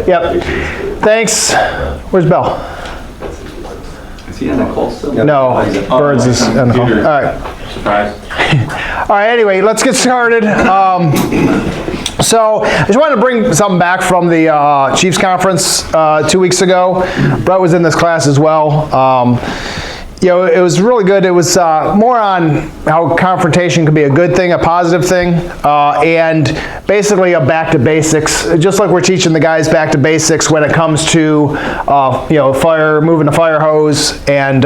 Yep. Thanks. Where's Bill? Is he on the call still? No, Burns is on the call. All right. Surprise. All right, anyway, let's get started. So I just wanted to bring something back from the Chiefs Conference 2 weeks ago. Brett was in this class as well. You know, it was really good. It was more on how confrontation can be a good thing, a positive thing, and basically a back to basics. Just like we're teaching the guys back to basics when it comes to, you know, moving the fire hose and,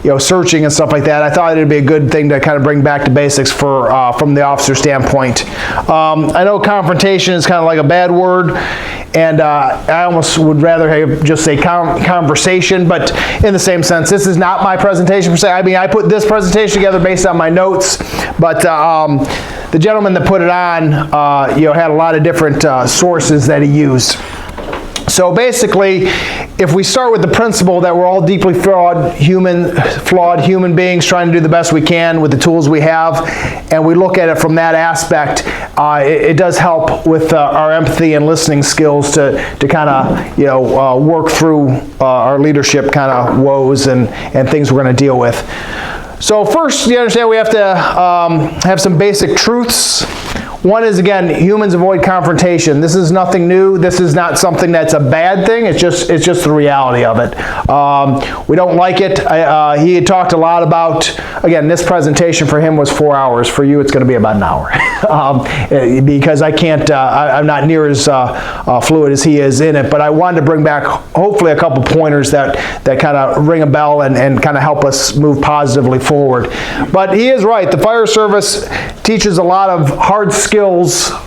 you know, searching and stuff like that. I thought it'd be a good thing to kind of bring back to basics for from the officer standpoint. I know confrontation is kind of like a bad word, and I almost would rather have just say conversation, but in the same sense, this is not my presentation per se. I mean, I put this presentation together based on my notes, but the gentleman that put it on, you know, had a lot of different sources that he used. So basically, if we start with the principle that we're all deeply flawed human beings trying to do the best we can with the tools we have, and we look at it from that aspect, it does help with our empathy and listening skills to kind of, you know, work through our leadership kind of woes and things we're going to deal with. So first, you understand we have to have some basic truths. One is, again, humans avoid confrontation. This is nothing new. This is not something that's a bad thing. It's just the reality of it. We don't like it. He had talked a lot about, again, this presentation for him was 4 hours. For you, it's going to be about an hour. Because I can't, I'm not near as fluid as he is in it, but I wanted to bring back hopefully a couple pointers that kind of ring a bell and kind of help us move positively forward. But he is right. The fire service teaches a lot of hard skills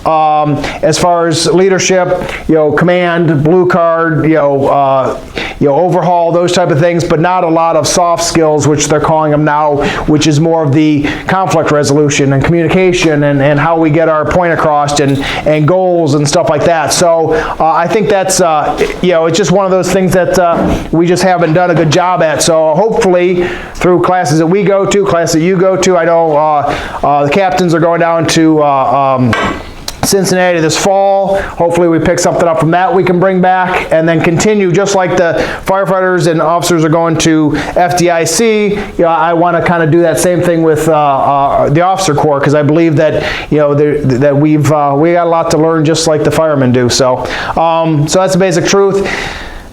as far as leadership, you know, command, blue card, you know, overhaul, those type of things, but not a lot of soft skills, which they're calling them now, which is more of the conflict resolution and communication and how we get our point across and goals and stuff like that. So I think that's, you know, it's just one of those things that we just haven't done a good job at. So hopefully through classes that we go to, classes that you go to, I know the captains are going down to Cincinnati this fall. Hopefully we pick something up from that we can bring back and then continue just like the firefighters and officers are going to FDIC. You know, I want to kind of do that same thing with the officer corps, because I believe that, you know, that we got a lot to learn just like the firemen do. So so that's the basic truth.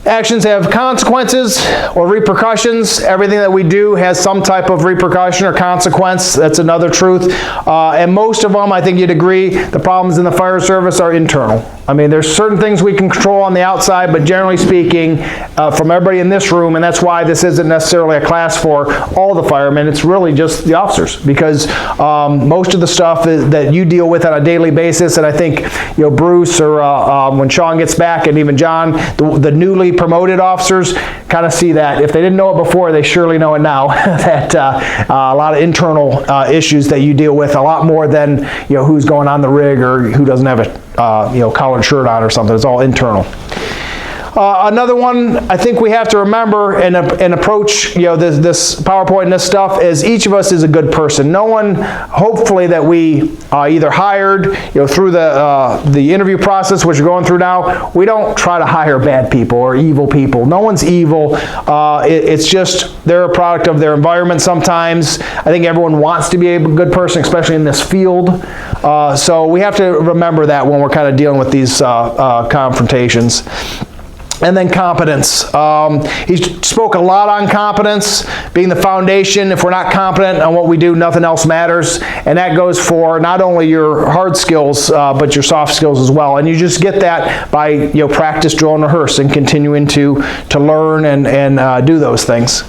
Actions have consequences or repercussions. Everything that we do has some type of repercussion or consequence. That's another truth. And most of them, I think you'd agree, the problems in the fire service are internal. I mean, there's certain things we can control on the outside, but generally speaking, from everybody in this room, and that's why this isn't necessarily a class for all the firemen, it's really just the officers, because most of the stuff that you deal with on a daily basis, and I think, you know, Bruce or when Sean gets back, and even John, the newly promoted officers kind of see that. If they didn't know it before, they surely know it now, that a lot of internal issues that you deal with, a lot more than, you know, who's going on the rig or who doesn't have a you know, collared shirt on or something. It's all internal. Another one I think we have to remember and approach, you know, this PowerPoint and this stuff is each of us is a good person. No one, hopefully, that we either hired, you know, through the interview process, which we're going through now, we don't try to hire bad people or evil people. No one's evil. It's just they're a product of their environment sometimes. I think everyone wants to be a good person, especially in this field. So we have to remember that when we're kind of dealing with these confrontations. And then competence. He spoke a lot on competence being the foundation. If we're not competent on what we do, nothing else matters. And that goes for not only your hard skills, but your soft skills as well. And you just get that by, you know, practice, drill, and rehearse, and continuing to learn and do those things.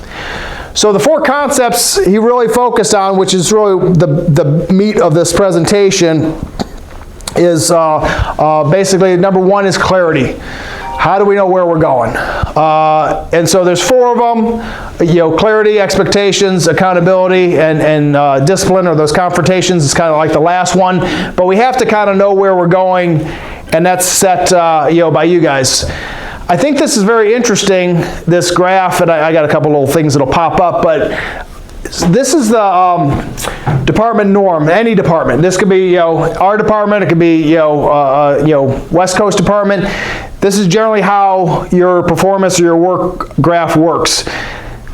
So the four concepts he really focused on, which is really the meat of this presentation, is basically number one is clarity. How do we know where we're going? And so there's four of them, you know, clarity, expectations, accountability, and discipline, or those confrontations is kind of like the last one. But we have to kind of know where we're going, and that's set, you know, by you guys. I think this is very interesting, this graph, and I got a couple little things that'll pop up, but this is the department norm, any department. This could be, you know, our department, it could be, you know, West Coast department. this is generally how your performance or your work graph works.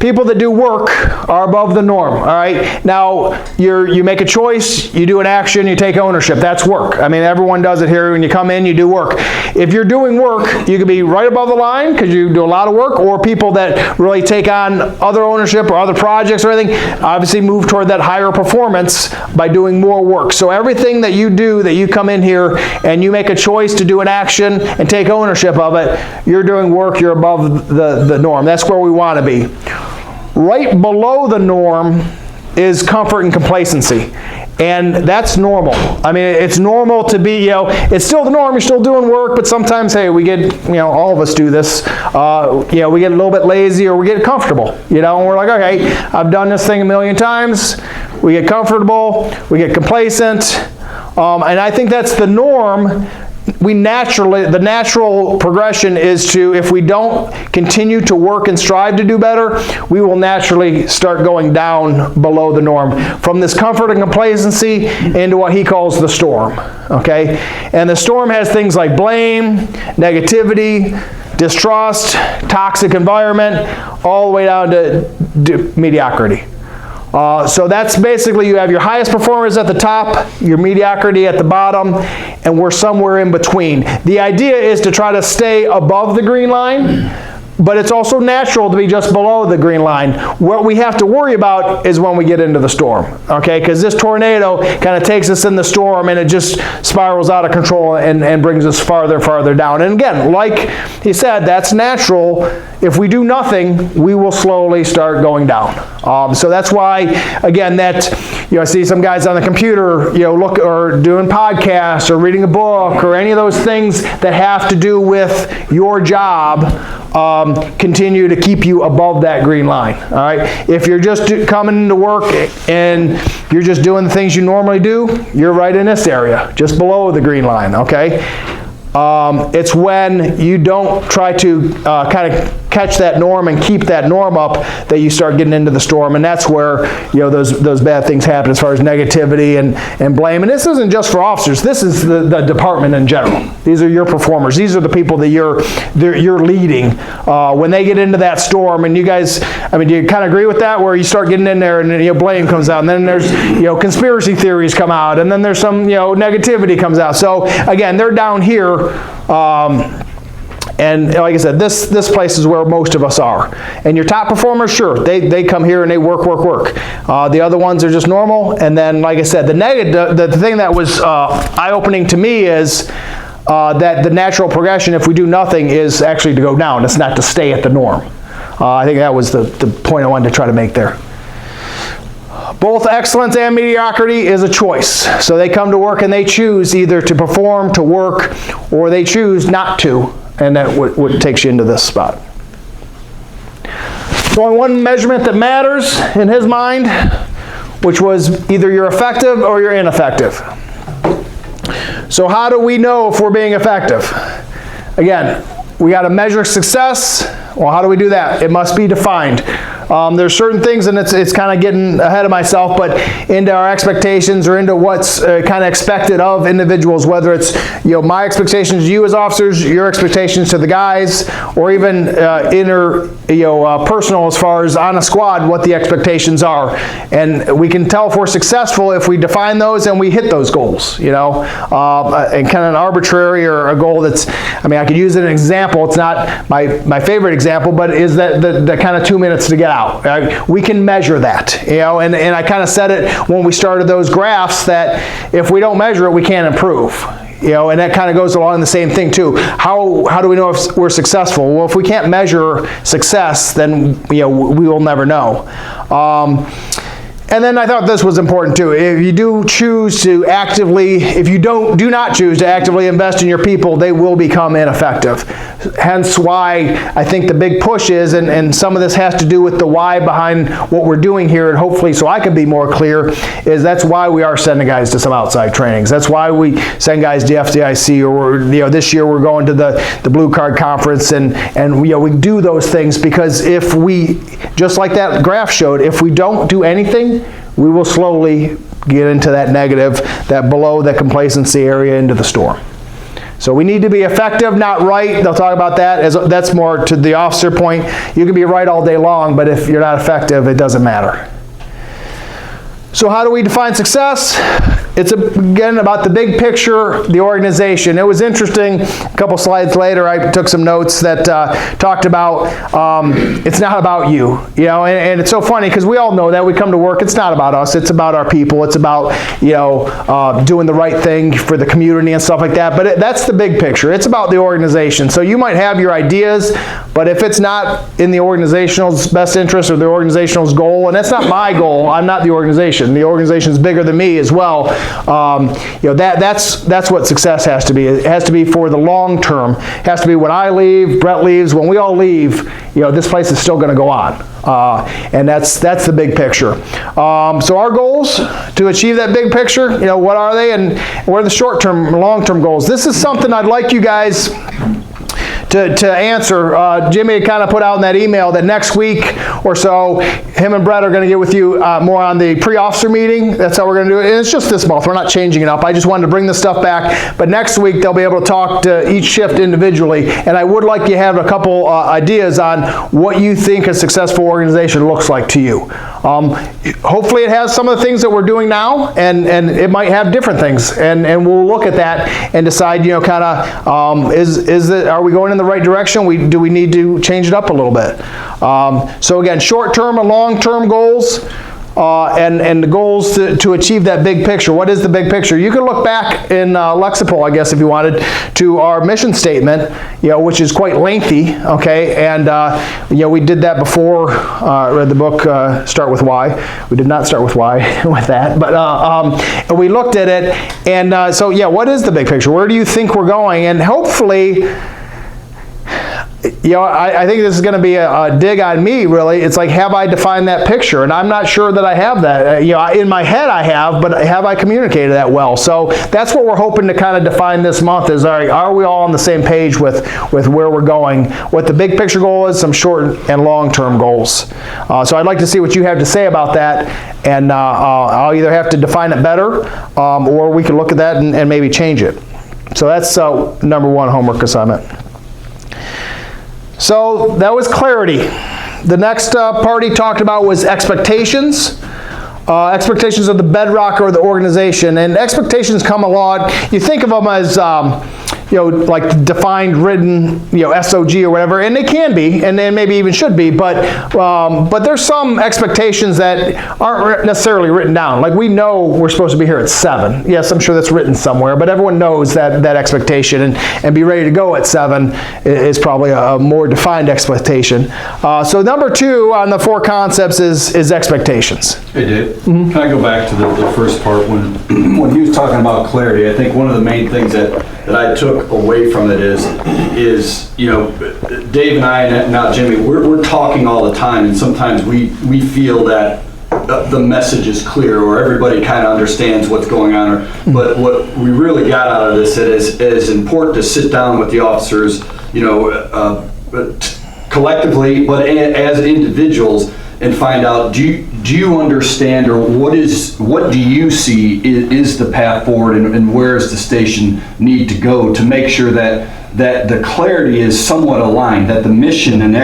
People that do work are above the norm, all right? Now, you make a choice, you do an action, you take ownership. That's work. I mean, everyone does it here. When you come in, you do work. If you're doing work, you can be right above the line because you do a lot of work, or people that really take on other ownership or other projects or anything, obviously move toward that higher performance by doing more work. So everything that you do, that you come in here and you make a choice to do an action and take ownership of it, you're doing work, you're above the norm. That's where we want to be. Right below the norm is comfort and complacency. And that's normal. I mean, it's normal to be, it's still the norm, you're still doing work, but sometimes, hey, we get, all of us do this, we get a little bit lazy or we get comfortable, and we're like, okay, I've done this thing a million times. We get comfortable, we get complacent, and I think that's the norm. The natural progression is to, if we don't continue to work and strive to do better, we will naturally start going down below the norm from this comfort and complacency into what he calls the storm, okay? And the storm has things like blame, negativity, distrust, toxic environment, all the way down to mediocrity. So that's basically, you have your highest performers at the top, your mediocrity at the bottom, and we're somewhere in between. The idea is to try to stay above the green line, but it's also natural to be just below the green line. What we have to worry about is when we get into the storm, okay? Because this tornado kind of takes us in the storm and it just spirals out of control and brings us farther and farther down. And again, like he said, that's natural. If we do nothing, we will slowly start going down. So that's why, again, that I see some guys on the computer, look or doing podcasts or reading a book or any of those things that have to do with your job. Continue to keep you above that green line, all right? If you're just coming to work and you're just doing the things you normally do, you're right in this area, just below the green line, okay? It's when you don't try to kind of catch that norm and keep that norm up that you start getting into the storm, and that's where those bad things happen as far as negativity and blame. And this isn't just for officers. This is the department in general. These are your performers. These are the people that you're leading. When they get into that storm, and you guys, do you kind of agree with that? Where you start getting in there and blame comes out, and then there's conspiracy theories come out, and then there's some negativity comes out. So again, they're down here. And like I said, this place is where most of us are. And your top performers, sure, they come here and they work. The other ones are just normal. And then, like I said, the thing that was eye-opening to me is that the natural progression, if we do nothing, is actually to go down. It's not to stay at the norm. I think that was the point I wanted to try to make there. Both excellence and mediocrity is a choice. So they come to work and they choose either to perform, to work, or they choose not to. And that what takes you into this spot. So on one measurement that matters in his mind, which was either you're effective or you're ineffective. So how do we know if we're being effective? Again, we got to measure success. Well, how do we do that? It must be defined. There's certain things, and it's kind of getting ahead of myself, but into our expectations or into what's kind of expected of individuals, whether it's my expectations to you as officers, your expectations to the guys, or even personal as far as on a squad, what the expectations are. And we can tell if we're successful if we define those and we hit those goals, and kind of an arbitrary or a goal that's, I could use an example. It's not my favorite example, but is that the kind of 2 minutes to get out. We can measure that, and I kind of said it when we started those graphs that if we don't measure it, we can't improve. And that kind of goes along the same thing too. How do we know if we're successful? Well, if we can't measure success, then we will never know. And then I thought this was important too. If you do choose to actively, if you do not choose to actively invest in your people, they will become ineffective. Hence why I think the big push is, and some of this has to do with the why behind what we're doing here, and hopefully so I can be more clear, is that's why we are sending guys to some outside trainings. That's why we send guys to FDIC, or this year we're going to the Blue Card Conference, and we do those things because if we, just like that graph showed, if we don't do anything, we will slowly get into that negative, that below the complacency area into the storm. So we need to be effective, not right. They'll talk about that. That's more to the officer point. You can be right all day long, but if you're not effective, it doesn't matter. So how do we define success? It's again about the big picture, the organization. It was interesting, a couple slides later I took some notes that talked about it's not about you, and it's so funny because we all know that we come to work, it's not about us, it's about our people, it's about doing the right thing for the community and stuff like that, but that's the big picture. It's about the organization. So you might have your ideas, but if it's not in the organizational's best interest or the organizational's goal, and that's not my goal, I'm not the organization. The organization is bigger than me as well. That's what success has to be. It has to be for the long term. It has to be when I leave, Brett leaves, when we all leave. This place is still going to go on, and that's the big picture. So our goals to achieve that big picture, what are they, and what are the short-term and long-term goals? This is something I'd like you guys to answer. Jimmy had kind of put out in that email that next week or so, him and Brett are going to get with you more on the pre-officer meeting. That's how we're going to do it. And it's just this month. We're not changing it up. I just wanted to bring this stuff back. But next week, they'll be able to talk to each shift individually. And I would like you to have a couple ideas on what you think a successful organization looks like to you. Hopefully it has some of the things that we're doing now, and it might have different things. And we'll look at that and decide, are we going in the right direction? Do we need to change it up a little bit? So again, short-term and long-term goals, and the goals to achieve that big picture. What is the big picture? You can look back in Lexipol, I guess, if you wanted, to our mission statement, which is quite lengthy, okay? And we did that before. Read the book Start With Why. We did not start with why with that, but we looked at it, and so yeah, what is the big picture? Where do you think we're going? And hopefully, I think this is going to be a dig on me, really. It's like, have I defined that picture? And I'm not sure that I have that. In my head I have, but have I communicated that well? So that's what we're hoping to kind of define this month is, all right, are we all on the same page with where we're going? What the big picture goal is, some short and long-term goals. So I'd like to see what you have to say about that, and I'll either have to define it better, or we can look at that and maybe change it. So that's number one homework assignment. So that was clarity. The next part he talked about was expectations. Expectations are the bedrock of the organization, and expectations come along. You think of them as like defined, written, SOG or whatever, and they can be, and they maybe even should be, but there's some expectations that aren't necessarily written down. Like, we know we're supposed to be here at 7. Yes, I'm sure that's written somewhere, but everyone knows that expectation, and be ready to go at 7 is probably a more defined expectation. So number 2 on the 4 concepts is expectations. Hey Dave, can I go back to the first part when he was talking about clarity? I think one of the main things that I took away from it is Dave and I, and now Jimmy, we're talking all the time, and sometimes we feel that the message is clear or everybody kind of understands what's going on. But what we really got out of this is it is important to sit down with the officers, collectively, but as individuals, and find out, do you understand, or what do you see is the path forward, and where does the station need to go to make sure that the clarity is somewhat aligned, that the mission and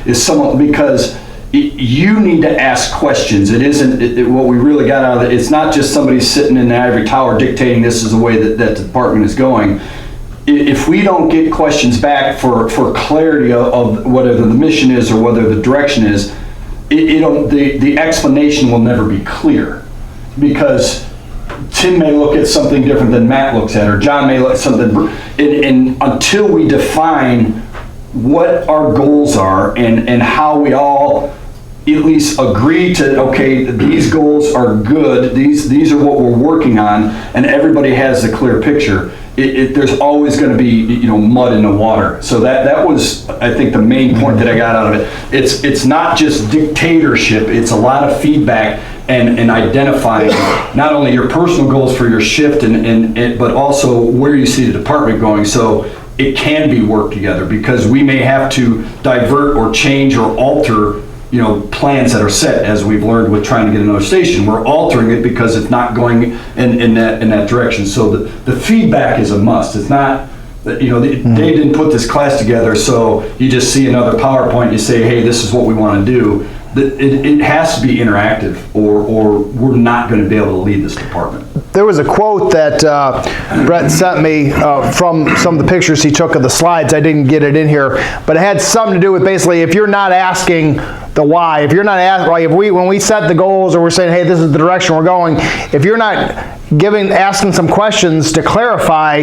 is somewhat, because you need to ask questions. It isn't what we really got out of it. It's not just somebody sitting in the ivory tower dictating this is the way that the department is going. If we don't get questions back for clarity of whether the mission is or whether the direction is, the explanation will never be clear, because Tim may look at something different than Matt looks at, or John may look at something, and until we define what our goals are and how we all at least agree to, okay, these goals are good, these are what we're working on, and everybody has a clear picture, there's always going to be mud in the water. So that was, I think, the main point that I got out of it. It's not just dictatorship, it's a lot of feedback and identifying not only your personal goals for your shift but also where you see the department going, so it can be worked together, because we may have to divert or change or alter plans that are set, as we've learned with trying to get another station. We're altering it because it's not going in that direction. So the feedback is a must. It's not Dave didn't put this class together, so you just see another PowerPoint, you say, hey, this is what we want to do. It has to be interactive, or we're not going to be able to lead this department. There was a quote that Brett sent me from some of the pictures he took of the slides. I didn't get it in here, but it had something to do with basically if you're not asking the why, if you're not asking, like when we set the goals or we're saying, hey, this is the direction we're going, if you're not asking some questions to clarify,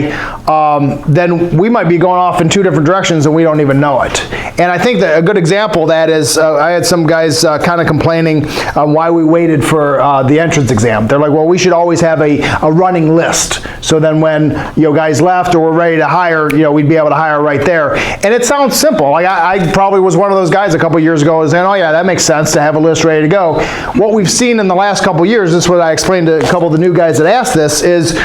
then we might be going off in two different directions and we don't even know it. And I think that a good example of that is I had some guys kind of complaining why we waited for the entrance exam. They're like, well, we should always have a running list. So then when guys left or we're ready to hire, we'd be able to hire right there. And it sounds simple. Like I probably was one of those guys a couple years ago saying, oh yeah, that makes sense to have a list ready to go. What we've seen in the last couple of years, this is what I explained to a couple of the new guys that asked this, is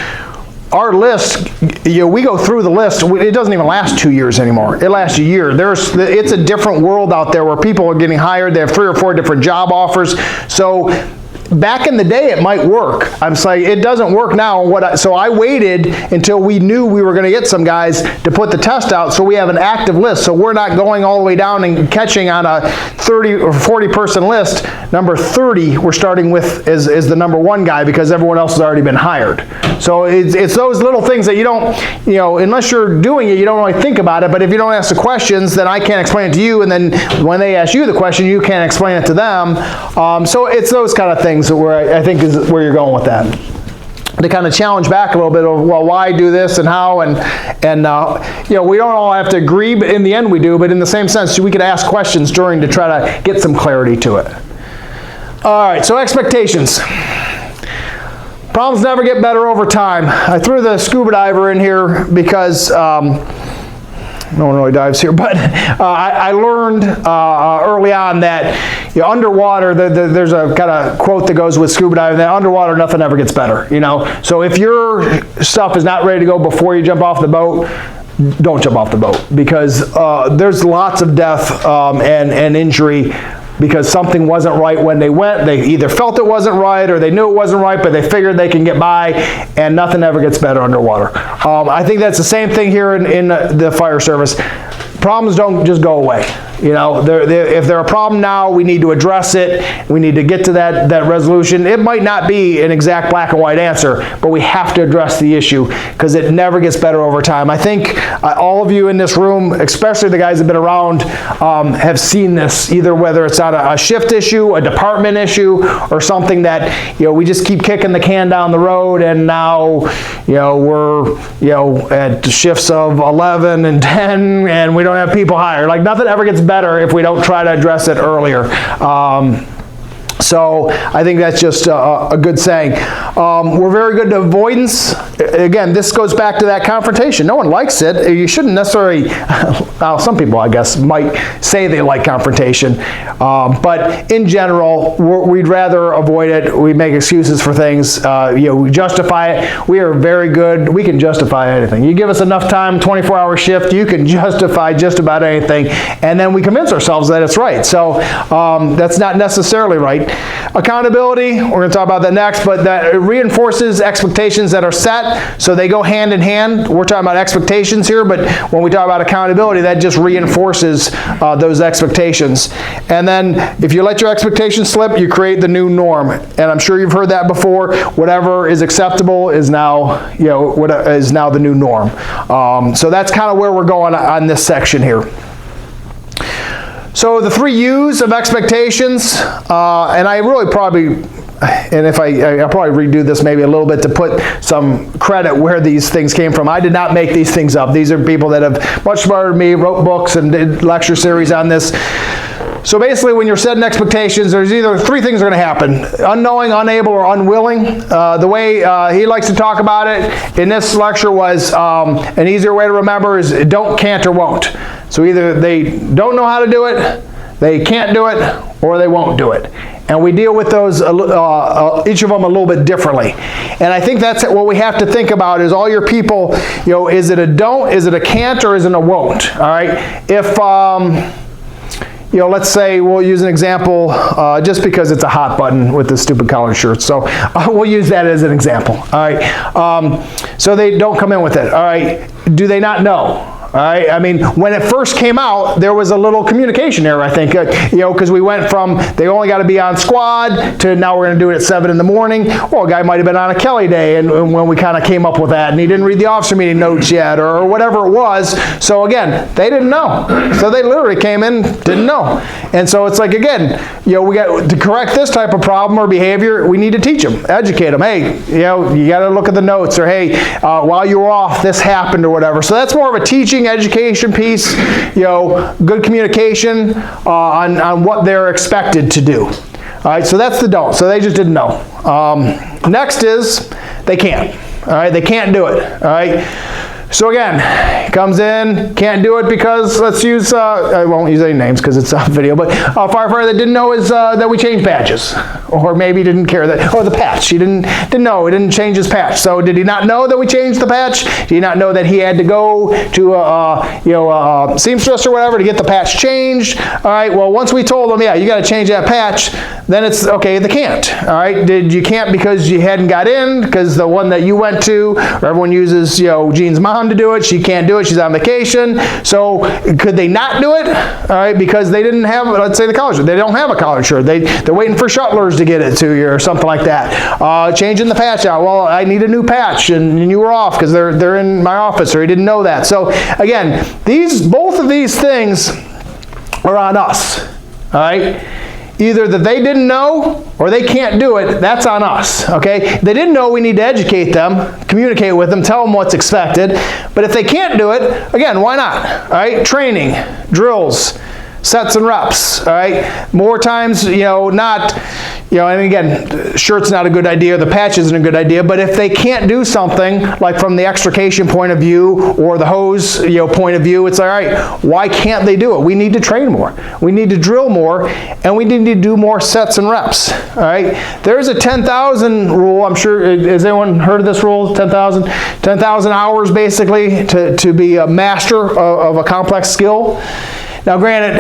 our list, we go through the list, it doesn't even last 2 years anymore. It lasts a year. It's a different world out there where people are getting hired. They have 3 or 4 different job offers. So back in the day, it might work. I'm saying it doesn't work now. So I waited until we knew we were going to get some guys to put the test out, so we have an active list. So we're not going all the way down and catching on a 30 or 40 person list. Number 30, we're starting with is the number 1 guy because everyone else has already been hired. So it's those little things that you don't, unless you're doing it, you don't really think about it. But if you don't ask the questions, then I can't explain it to you. And then when they ask you the question, you can't explain it to them. So it's those kind of things where I think is where you're going with that. To kind of challenge back a little bit of, well, why do this and how, and we don't all have to agree, but in the end we do, but in the same sense, we could ask questions during to try to get some clarity to it. All right, so expectations. Problems never get better over time. I threw the scuba diver in here because no one really dives here, but I learned early on that underwater, there's a kind of quote that goes with scuba diving, that underwater nothing ever gets better, So if your stuff is not ready to go before you jump off the boat, don't jump off the boat, because there's lots of death and injury because something wasn't right when they went. They either felt it wasn't right or they knew it wasn't right, but they figured they can get by, and nothing ever gets better underwater. I think that's the same thing here in the fire service. Problems don't just go away. If they're a problem now, we need to address it. We need to get to that resolution. It might not be an exact black and white answer, but we have to address the issue because it never gets better over time. I think all of you in this room, especially the guys that have been around, have seen this, either whether it's on a shift issue, a department issue, or something that we just keep kicking the can down the road, and now we're at shifts of 11 and 10, and we don't have people hired. Like nothing ever gets better if we don't try to address it earlier. So I think that's just a good saying. We're very good to avoidance. Again, this goes back to that confrontation. No one likes it. You shouldn't necessarily, well, some people I guess might say they like confrontation. But in general, we'd rather avoid it. We make excuses for things. We justify it. We are very good. We can justify anything. You give us enough time, 24-hour shift, you can justify just about anything. And then we convince ourselves that it's right. So that's not necessarily right. Accountability, we're going to talk about that next, but that reinforces expectations that are set, so they go hand in hand. We're talking about expectations here, but when we talk about accountability, that just reinforces those expectations. And then if you let your expectations slip, you create the new norm. And I'm sure you've heard that before. Whatever is acceptable is now, is now the new norm. So that's kind of where we're going on this section here. So the 3 U's of expectations, and I really probably, and if I'll probably redo this maybe a little bit to put some credit where these things came from. I did not make these things up. These are people that have much smarter than me, wrote books and did lecture series on this. So basically when you're setting expectations, there's either 3 things are going to happen: unknowing, unable, or unwilling. The way he likes to talk about it in this lecture was an easier way to remember is don't, can't, or won't. So either they don't know how to do it, they can't do it, or they won't do it. And we deal with those, each of them a little bit differently. And I think that's what we have to think about is all your people, is it a don't, is it a can't, or is it a won't? All right. If, let's say we'll use an example just because it's a hot button with this stupid collared shirt. So we'll use that as an example. All right. So they don't come in with it. All right. do they not know? All right, I mean, when it first came out, there was a little communication error, I think, because we went from they only got to be on squad to now we're going to do it at 7 in the morning. Well, a guy might have been on a Kelly day, and when we kind of came up with that, and he didn't read the officer meeting notes yet, or whatever it was. So again, they didn't know. So they literally came in, didn't know. And so it's like, again, we got to correct this type of problem or behavior, we need to teach them, educate them. Hey, you got to look at the notes, or hey, while you were off, this happened, or whatever. So that's more of a teaching education piece, good communication on what they're expected to do. All right, so that's the don't. So they just didn't know. Next is they can't. All right, they can't do it. All right. So again, comes in, can't do it because, let's use, I won't use any names because it's a video, but a firefighter that didn't know is that we changed patches, or maybe didn't care that, or the patch, he didn't know, he didn't change his patch. So did he not know that we changed the patch? Did he not know that he had to go to a seamstress or whatever to get the patch changed? All right, well, once we told him, yeah, you got to change that patch, then it's okay, they can't. All right, did you can't because you hadn't got in, because the one that you went to, or everyone uses, Jean's mom to do it, she can't do it, she's on vacation. So could they not do it? All right, because they didn't have, let's say the collared shirt, they don't have a collared shirt, they're waiting for shuttlers to get it to you or something like that. Changing the patch out, well, I need a new patch, and you were off because they're in my office, or you didn't know that. So again, both of these things are on us. All right, either that they didn't know or they can't do it, that's on us, okay? They didn't know, we need to educate them, communicate with them, tell them what's expected. But if they can't do it, again, why not? All right, training, drills, sets and reps, all right? More times, not, and again, shirt's not a good idea, the patch isn't a good idea, but if they can't do something, like from the extrication point of view, or the hose, point of view, it's all right, why can't they do it? We need to train more. We need to drill more, and we need to do more sets and reps, all right? There's a 10,000 rule, I'm sure, has anyone heard of this rule, 10,000? 10,000 hours, basically, to be a master of a complex skill. Now granted,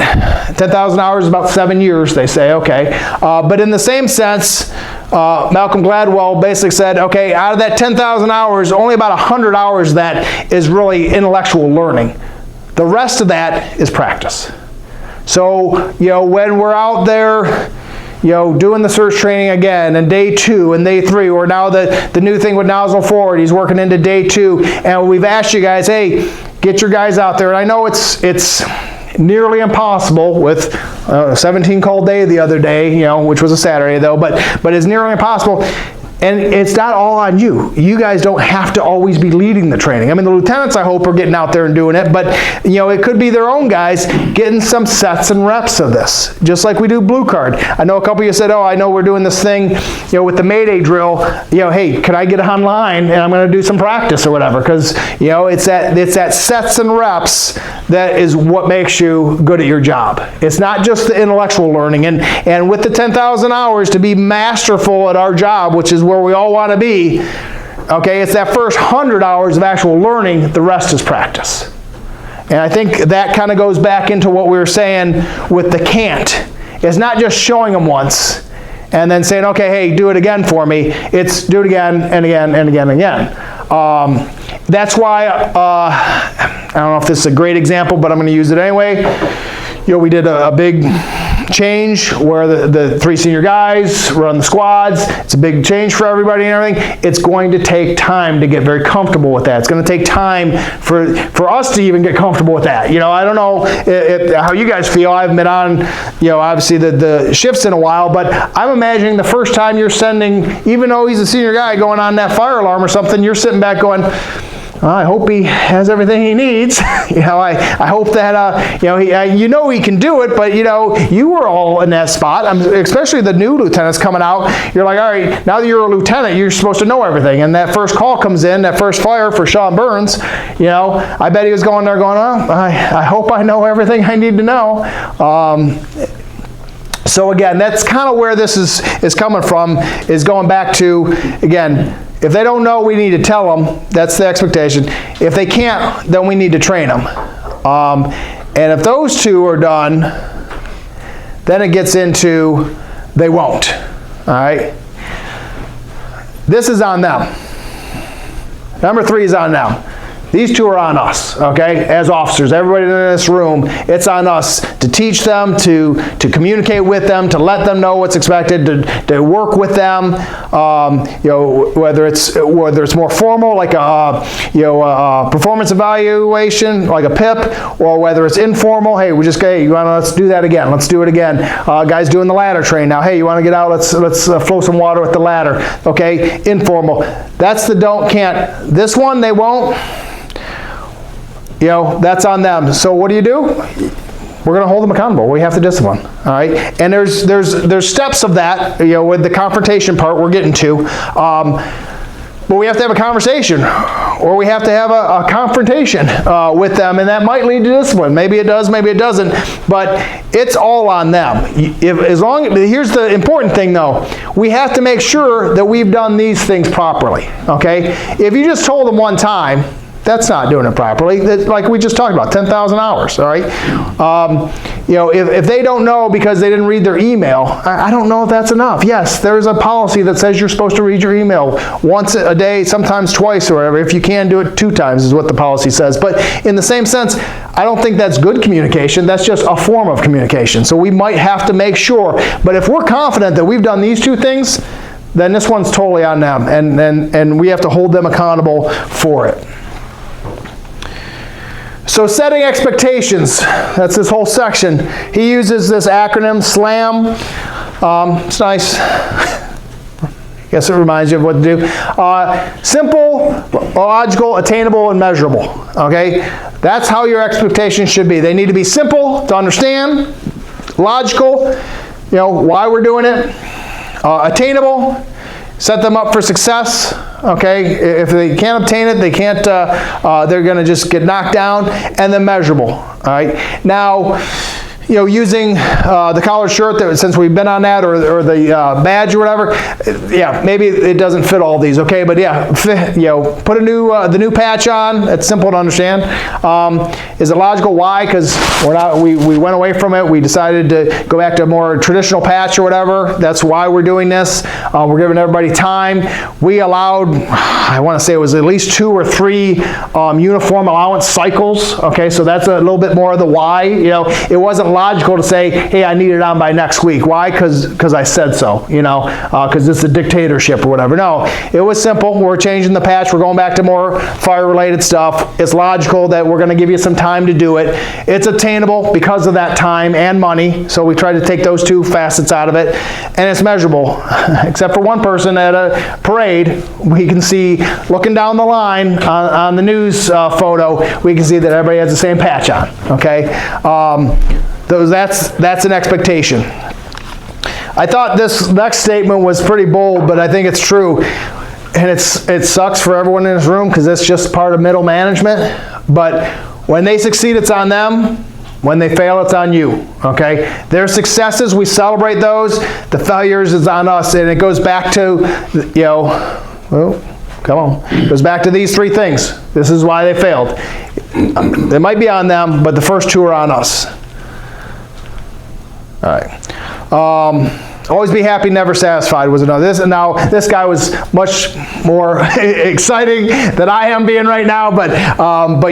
10,000 hours is about 7 years, they say, okay. But in the same sense, Malcolm Gladwell basically said, okay, out of that 10,000 hours, only about 100 hours of that is really intellectual learning. The rest of that is practice. So, when we're out there, doing the search training again, and day 2 and day 3, or now the new thing with nozzle forward, he's working into day 2, and we've asked you guys, hey, get your guys out there. And I know it's nearly impossible with a 17 call day the other day, which was a Saturday though, but it's nearly impossible. And it's not all on you. You guys don't have to always be leading the training. I mean, the lieutenants, I hope, are getting out there and doing it, but it could be their own guys getting some sets and reps of this, just like we do blue card. I know a couple of you said, oh, I know we're doing this thing, with the Mayday drill, hey, can I get online and I'm going to do some practice or whatever, because, it's that sets and reps that is what makes you good at your job. It's not just the intellectual learning, and with the 10,000 hours to be masterful at our job, which is where we all want to be, okay, it's that first 100 hours of actual learning, the rest is practice. And I think that kind of goes back into what we were saying with the can't. It's not just showing them once and then saying, okay, hey, do it again for me. It's do it again and again and again and again. That's why, I don't know if this is a great example, but I'm going to use it anyway. We did a big change where the 3 senior guys run the squads. It's a big change for everybody and everything. It's going to take time to get very comfortable with that. It's going to take time for us to even get comfortable with that. I don't know how you guys feel. I haven't been on, obviously the shifts in a while, but I'm imagining the first time you're sending, even though he's a senior guy going on that fire alarm or something, you're sitting back going, I hope he has everything he needs. I hope that, he can do it, but, you were all in that spot, especially the new lieutenants coming out. You're like, all right, now that you're a lieutenant, you're supposed to know everything. And that first call comes in, that first fire for Sean Burns, I bet he was going there going, oh, I hope I know everything I need to know. So again, that's kind of where this is coming from, is going back to, again, if they don't know, we need to tell them. That's the expectation. If they can't, then we need to train them. And if those two are done, then it gets into they won't. All right? This is on them. Number 3 is on them. These two are on us, okay? As officers, everybody in this room, it's on us to teach them, to communicate with them, to let them know what's expected, to work with them, whether it's more formal, like a performance evaluation, like a PIP, or whether it's informal. Hey, let's do that again. Let's do it again. Guys doing the ladder train now. Hey, you want to get out? Let's flow some water with the ladder. Okay, informal. That's the don't, can't. This one they won't. That's on them. So what do? We're going to hold them accountable. We have to discipline. All right. And there's steps of that. With the confrontation part we're getting to. But we have to have a conversation, or we have to have a confrontation with them, and that might lead to discipline. Maybe it does, maybe it doesn't, but it's all on them. Here's the important thing, though. We have to make sure that we've done these things properly, okay? If you just told them one time, that's not doing it properly. Like we just talked about, 10,000 hours, all right? If they don't know because they didn't read their email, I don't know if that's enough. Yes, there's a policy that says you're supposed to read your email once a day, sometimes twice or whatever. If you can, do it 2 times is what the policy says. But in the same sense, I don't think that's good communication. That's just a form of communication. So we might have to make sure. But if we're confident that we've done these 2 things, then this one's totally on them. And we have to hold them accountable for it. So setting expectations, that's this whole section. He uses this acronym, SLAM. It's nice. I guess it reminds you of what to do. Simple, logical, attainable, and measurable. Okay? That's how your expectations should be. They need to be simple to understand, logical, why we're doing it, attainable, set them up for success. Okay, if they can't obtain it, they can't. They're going to just get knocked down, and then measurable. All right. Now, using the collared shirt, that since we've been on that, or the badge or whatever, yeah, maybe it doesn't fit all these. Okay, but yeah, put the new patch on. It's simple to understand. Is it logical? Why? Because we went away from it. We decided to go back to a more traditional patch or whatever. That's why we're doing this. We're giving everybody time. We allowed, I want to say it was at least 2 or 3 uniform allowance cycles. Okay, so that's a little bit more of the why. It wasn't logical to say, hey, I need it on by next week. Why? Because I said so, because it's a dictatorship or whatever. No, it was simple. We're changing the patch. We're going back to more fire-related stuff. It's logical that we're going to give you some time to do it. It's attainable because of that time and money, so we try to take those 2 facets out of it. And it's measurable, except for one person at a parade. We can see, looking down the line on the news photo, we can see that everybody has the same patch on, okay? That's an expectation. I thought this next statement was pretty bold, but I think it's true. And it sucks for everyone in this room because it's just part of middle management. But when they succeed, it's on them. When they fail, it's on you. Okay? Their successes, we celebrate those. The failures is on us. And it goes back to, come on. It goes back to these 3 things. This is why they failed. It might be on them, but the first 2 are on us. All right. Always be happy, never satisfied was another. Now, this guy was much more exciting than I am being right now, but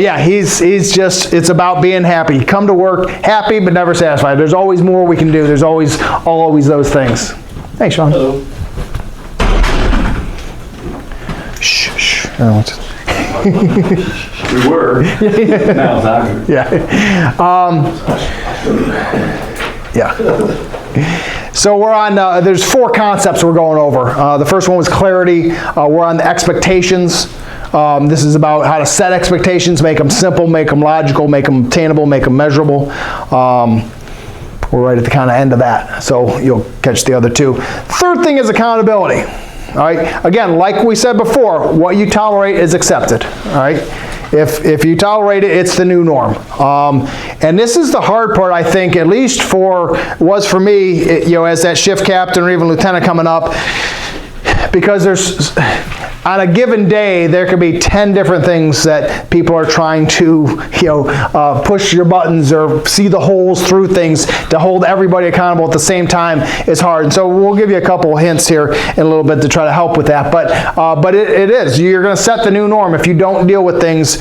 yeah, he's just, it's about being happy. Come to work happy, but never satisfied. There's always more we can do. There's always those things. Thanks, Sean. Hello. Shh. We were. Now it's awkward. Yeah. So we're on, there's 4 concepts we're going over. The first one was clarity. We're on the expectations. This is about how to set expectations, make them simple, make them logical, make them attainable, make them measurable. We're right at the kind of end of that, so you'll catch the other 2. Third thing is accountability. All right. Again, like we said before, what you tolerate is accepted. All right. If you tolerate it, it's the new norm. And this is the hard part, I think, at least was for me, as that shift captain or even lieutenant coming up. because there's, on a given day, there could be 10 different things that people are trying to, push your buttons or see the holes through things. To hold everybody accountable at the same time is hard. And so we'll give you a couple hints here in a little bit to try to help with that. But it is. You're going to set the new norm. If you don't deal with things,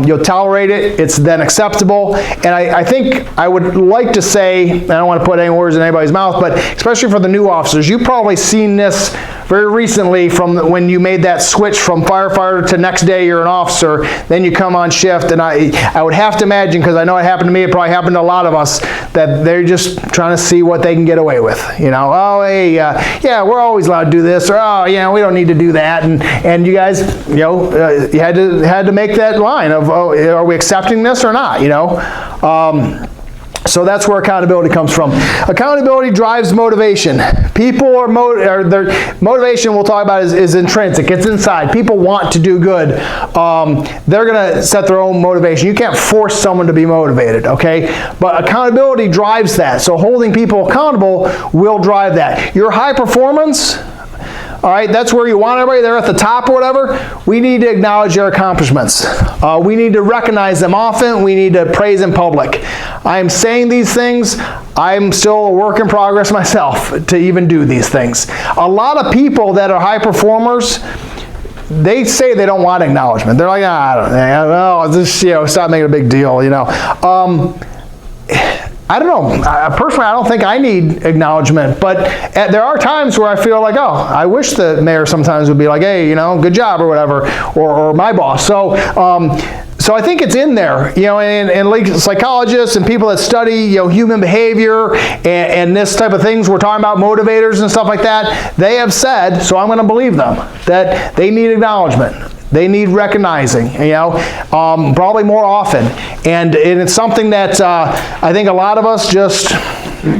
you'll tolerate it. It's then acceptable. And I think I would like to say, I don't want to put any words in anybody's mouth, but especially for the new officers, you've probably seen this very recently from when you made that switch from firefighter to next day you're an officer, then you come on shift, and I would have to imagine, because I know it happened to me, it probably happened to a lot of us, that they're just trying to see what they can get away with. Oh, hey, yeah, we're always allowed to do this, or oh, yeah, we don't need to do that, and you guys, you had to make that line of, oh, are we accepting this or not, So that's where accountability comes from. Accountability drives motivation. People are their motivation we'll talk about is intrinsic. It's inside. People want to do good. They're going to set their own motivation. You can't force someone to be motivated, okay? But accountability drives that. So holding people accountable will drive that. Your high performance, all right, that's where you want everybody. They're at the top or whatever. We need to acknowledge their accomplishments. We need to recognize them often. We need to praise in public. I am saying these things. I'm still a work in progress myself to even do these things. A lot of people that are high performers, they say they don't want acknowledgement. They're like, I don't know, just stop making a big deal. I don't know. Personally, I don't think I need acknowledgement, but there are times where I feel like, oh, I wish the mayor sometimes would be like, hey, good job or whatever, or my boss. So I think it's in there, and like psychologists and people that study, human behavior and this type of things, we're talking about motivators and stuff like that, they have said, so I'm going to believe them, that they need acknowledgement. They need recognizing, probably more often. And it's something that I think a lot of us just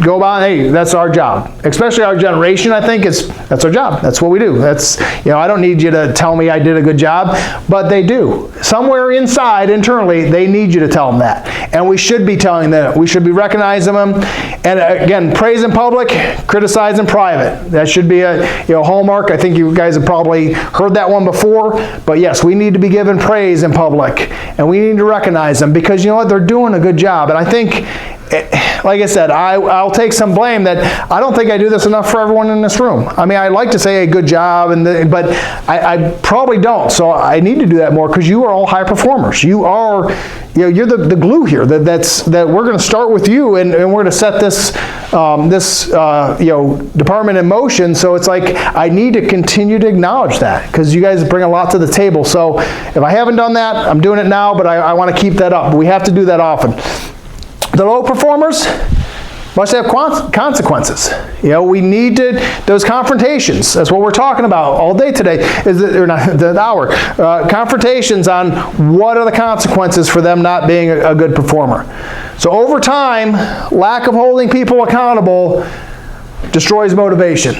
go by, hey, that's our job. Especially our generation, I think, that's our job. That's what we do. I don't need you to tell me I did a good job, but they do. Somewhere inside, internally, they need you to tell them that. And we should be telling them. We should be recognizing them. And again, praise in public, criticize in private. That should be a hallmark. I think you guys have probably heard that one before. But yes, we need to be given praise in public. And we need to recognize them because you know what? They're doing a good job. And I think, like I said, I'll take some blame that I don't think I do this enough for everyone in this room. I mean, I like to say a good job, but I probably don't. So I need to do that more because you are all high performers. You are, you're the glue here. That we're going to start with you, and we're going to set this department in motion. So it's like I need to continue to acknowledge that because you guys bring a lot to the table. So if I haven't done that, I'm doing it now, but I want to keep that up. We have to do that often. The low performers must have consequences. We need those confrontations. That's what we're talking about all day today, or not the hour. Confrontations on what are the consequences for them not being a good performer. So over time, lack of holding people accountable destroys motivation.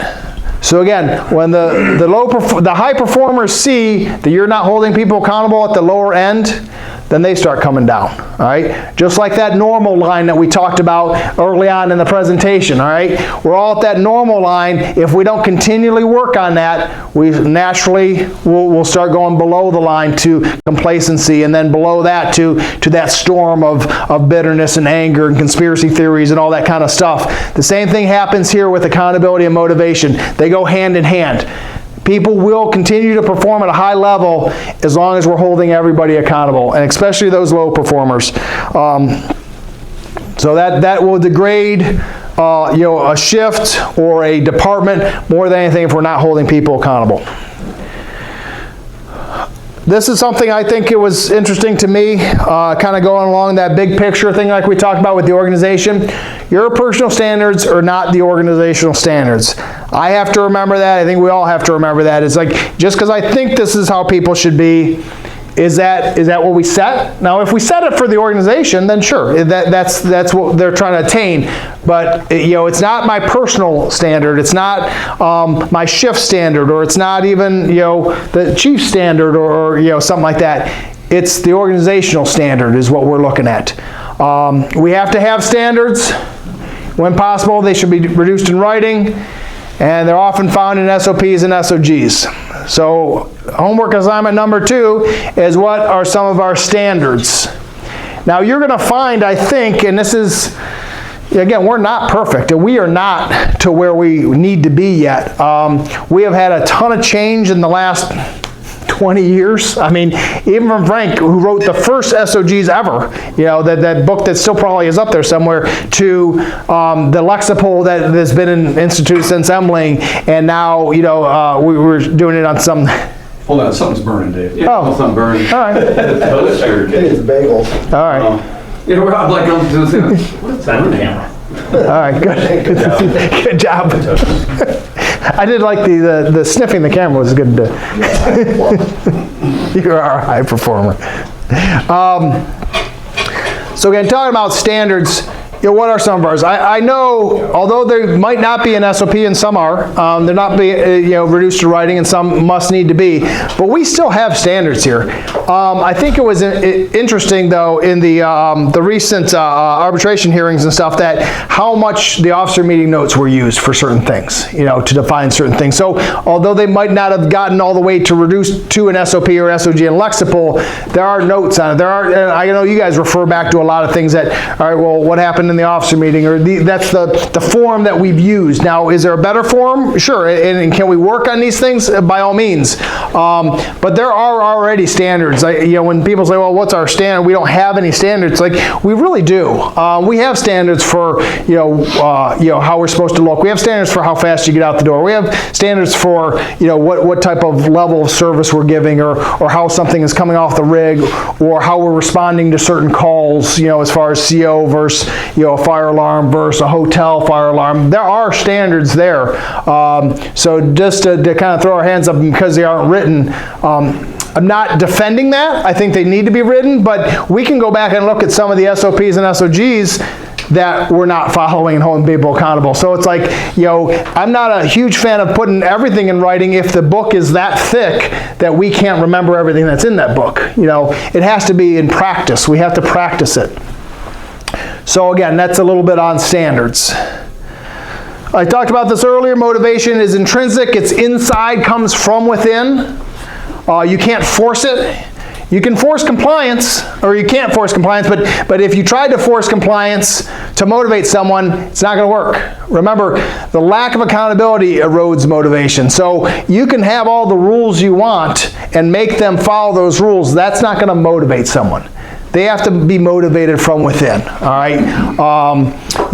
So again, when the high performers see that you're not holding people accountable at the lower end, then they start coming down, all right? Just like that normal line that we talked about early on in the presentation, all right? We're all at that normal line. If we don't continually work on that, we naturally will start going below the line to complacency, and then below that to that storm of bitterness and anger and conspiracy theories and all that kind of stuff. The same thing happens here with accountability and motivation. They go hand in hand. People will continue to perform at a high level as long as we're holding everybody accountable, and especially those low performers. So that will degrade a shift or a department more than anything if we're not holding people accountable. This is something I think it was interesting to me, kind of going along that big picture thing like we talked about with the organization. Your personal standards are not the organizational standards. I have to remember that. I think we all have to remember that. It's like, just because I think this is how people should be, is that what we set? Now, if we set it for the organization, then sure, that's what they're trying to attain. But it's not my personal standard. It's not my shift standard, or it's not even the chief standard, or something like that. It's the organizational standard is what we're looking at. We have to have standards. When possible, they should be reduced in writing. and they're often found in SOPs and SOGs. So homework assignment number 2 is what are some of our standards. Now you're going to find, I think, and this is, again, we're not perfect, and we are not to where we need to be yet. We have had a ton of change in the last 20 years. I mean, even from Frank, who wrote the first SOGs ever, you know, that book that still probably is up there somewhere, to the Lexipol that has been in institute since Emling, and now, you know, we're doing it on some... Hold on, something's burning, Dave. Yeah, Oh. something burning. All right, Toaster. It's bagels. all right, You know, I'm like, I'm just what's that camera? all right, good. Good job. I did like the sniffing the camera was good. You are a high performer. So again, talking about standards, you know, what are some of ours? I know, although there might not be an SOP and some are, they're not be, you know, reduced to writing and some must need to be, but we still have standards here. I think it was interesting though in the recent arbitration hearings and stuff that how much the officer meeting notes were used for certain things, you know, to define certain things. So although they might not have gotten all the way to reduce to an SOP or SOG and Lexipol, there are notes on it. There are, and I know you guys refer back to a lot of things that, all right, well, what happened in the officer meeting, or that's the form that we've used. Now, is there a better form? Sure, and can we work on these things? By all means. But there are already standards. You know, when people say, well, what's our standard? We don't have any standards. Like, we really do. We have standards for, you know, how we're supposed to look. We have standards for how fast you get out the door. We have standards for, you know, what type of level of service we're giving, or how something is coming off the rig, or how we're responding to certain calls, you know, as far as CO versus, you know, a fire alarm versus a hotel fire alarm. There are standards there. So just to kind of throw our hands up because they aren't written, I'm not defending that. I think they need to be written, but we can go back and look at some of the SOPs and SOGs that we're not following and holding people accountable. So it's like, you know, I'm not a huge fan of putting everything in writing if the book is that thick that we can't remember everything that's in that book. You know, it has to be in practice. We have to practice it. So again, that's a little bit on standards. I talked about this earlier. Motivation is intrinsic. It's inside, comes from within. You can't force it. You can force compliance, or you can't force compliance, but if you tried to force compliance to motivate someone, it's not going to work. Remember, the lack of accountability erodes motivation. So you can have all the rules you want and make them follow those rules. That's not going to motivate someone. They have to be motivated from within, all right?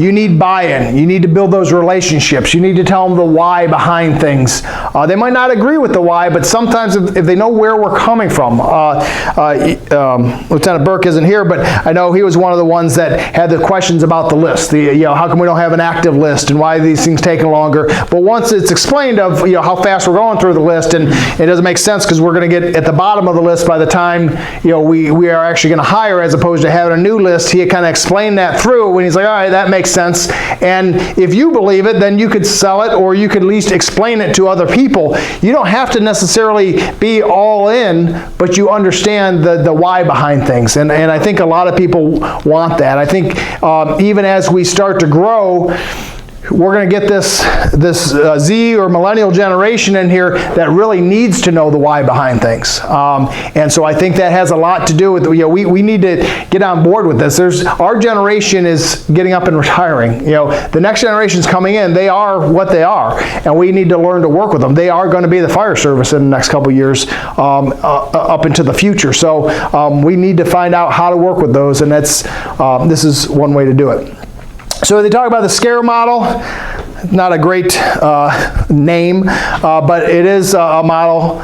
You need buy-in. You need to build those relationships. You need to tell them the why behind things. They might not agree with the why, but sometimes if they know where we're coming from. Lieutenant Burke isn't here, but I know he was one of the ones that had the questions about the list. You know, how come we don't have an active list and why are these things taking longer? But once it's explained of, you know, how fast we're going through the list, and it doesn't make sense because we're going to get at the bottom of the list by the time, you know, we are actually going to hire, as opposed to having a new list. He had kind of explained that through when he's like, all right, that makes sense. And if you believe it, then you could sell it, or you could at least explain it to other people. You don't have to necessarily be all in, but you understand the why behind things. And I think a lot of people want that. I think even as we start to grow, we're going to get this Z or millennial generation in here that really needs to know the why behind things. And so I think that has a lot to do with, you know, we need to get on board with this. Our generation is getting up and retiring. You know, the next generation's coming in. They are what they are, and we need to learn to work with them. They are going to be the fire service in the next couple of years, up into the future. So we need to find out how to work with those, and that's this is one way to do it. So they talk about the SCARE model. Not a great name, but it is a model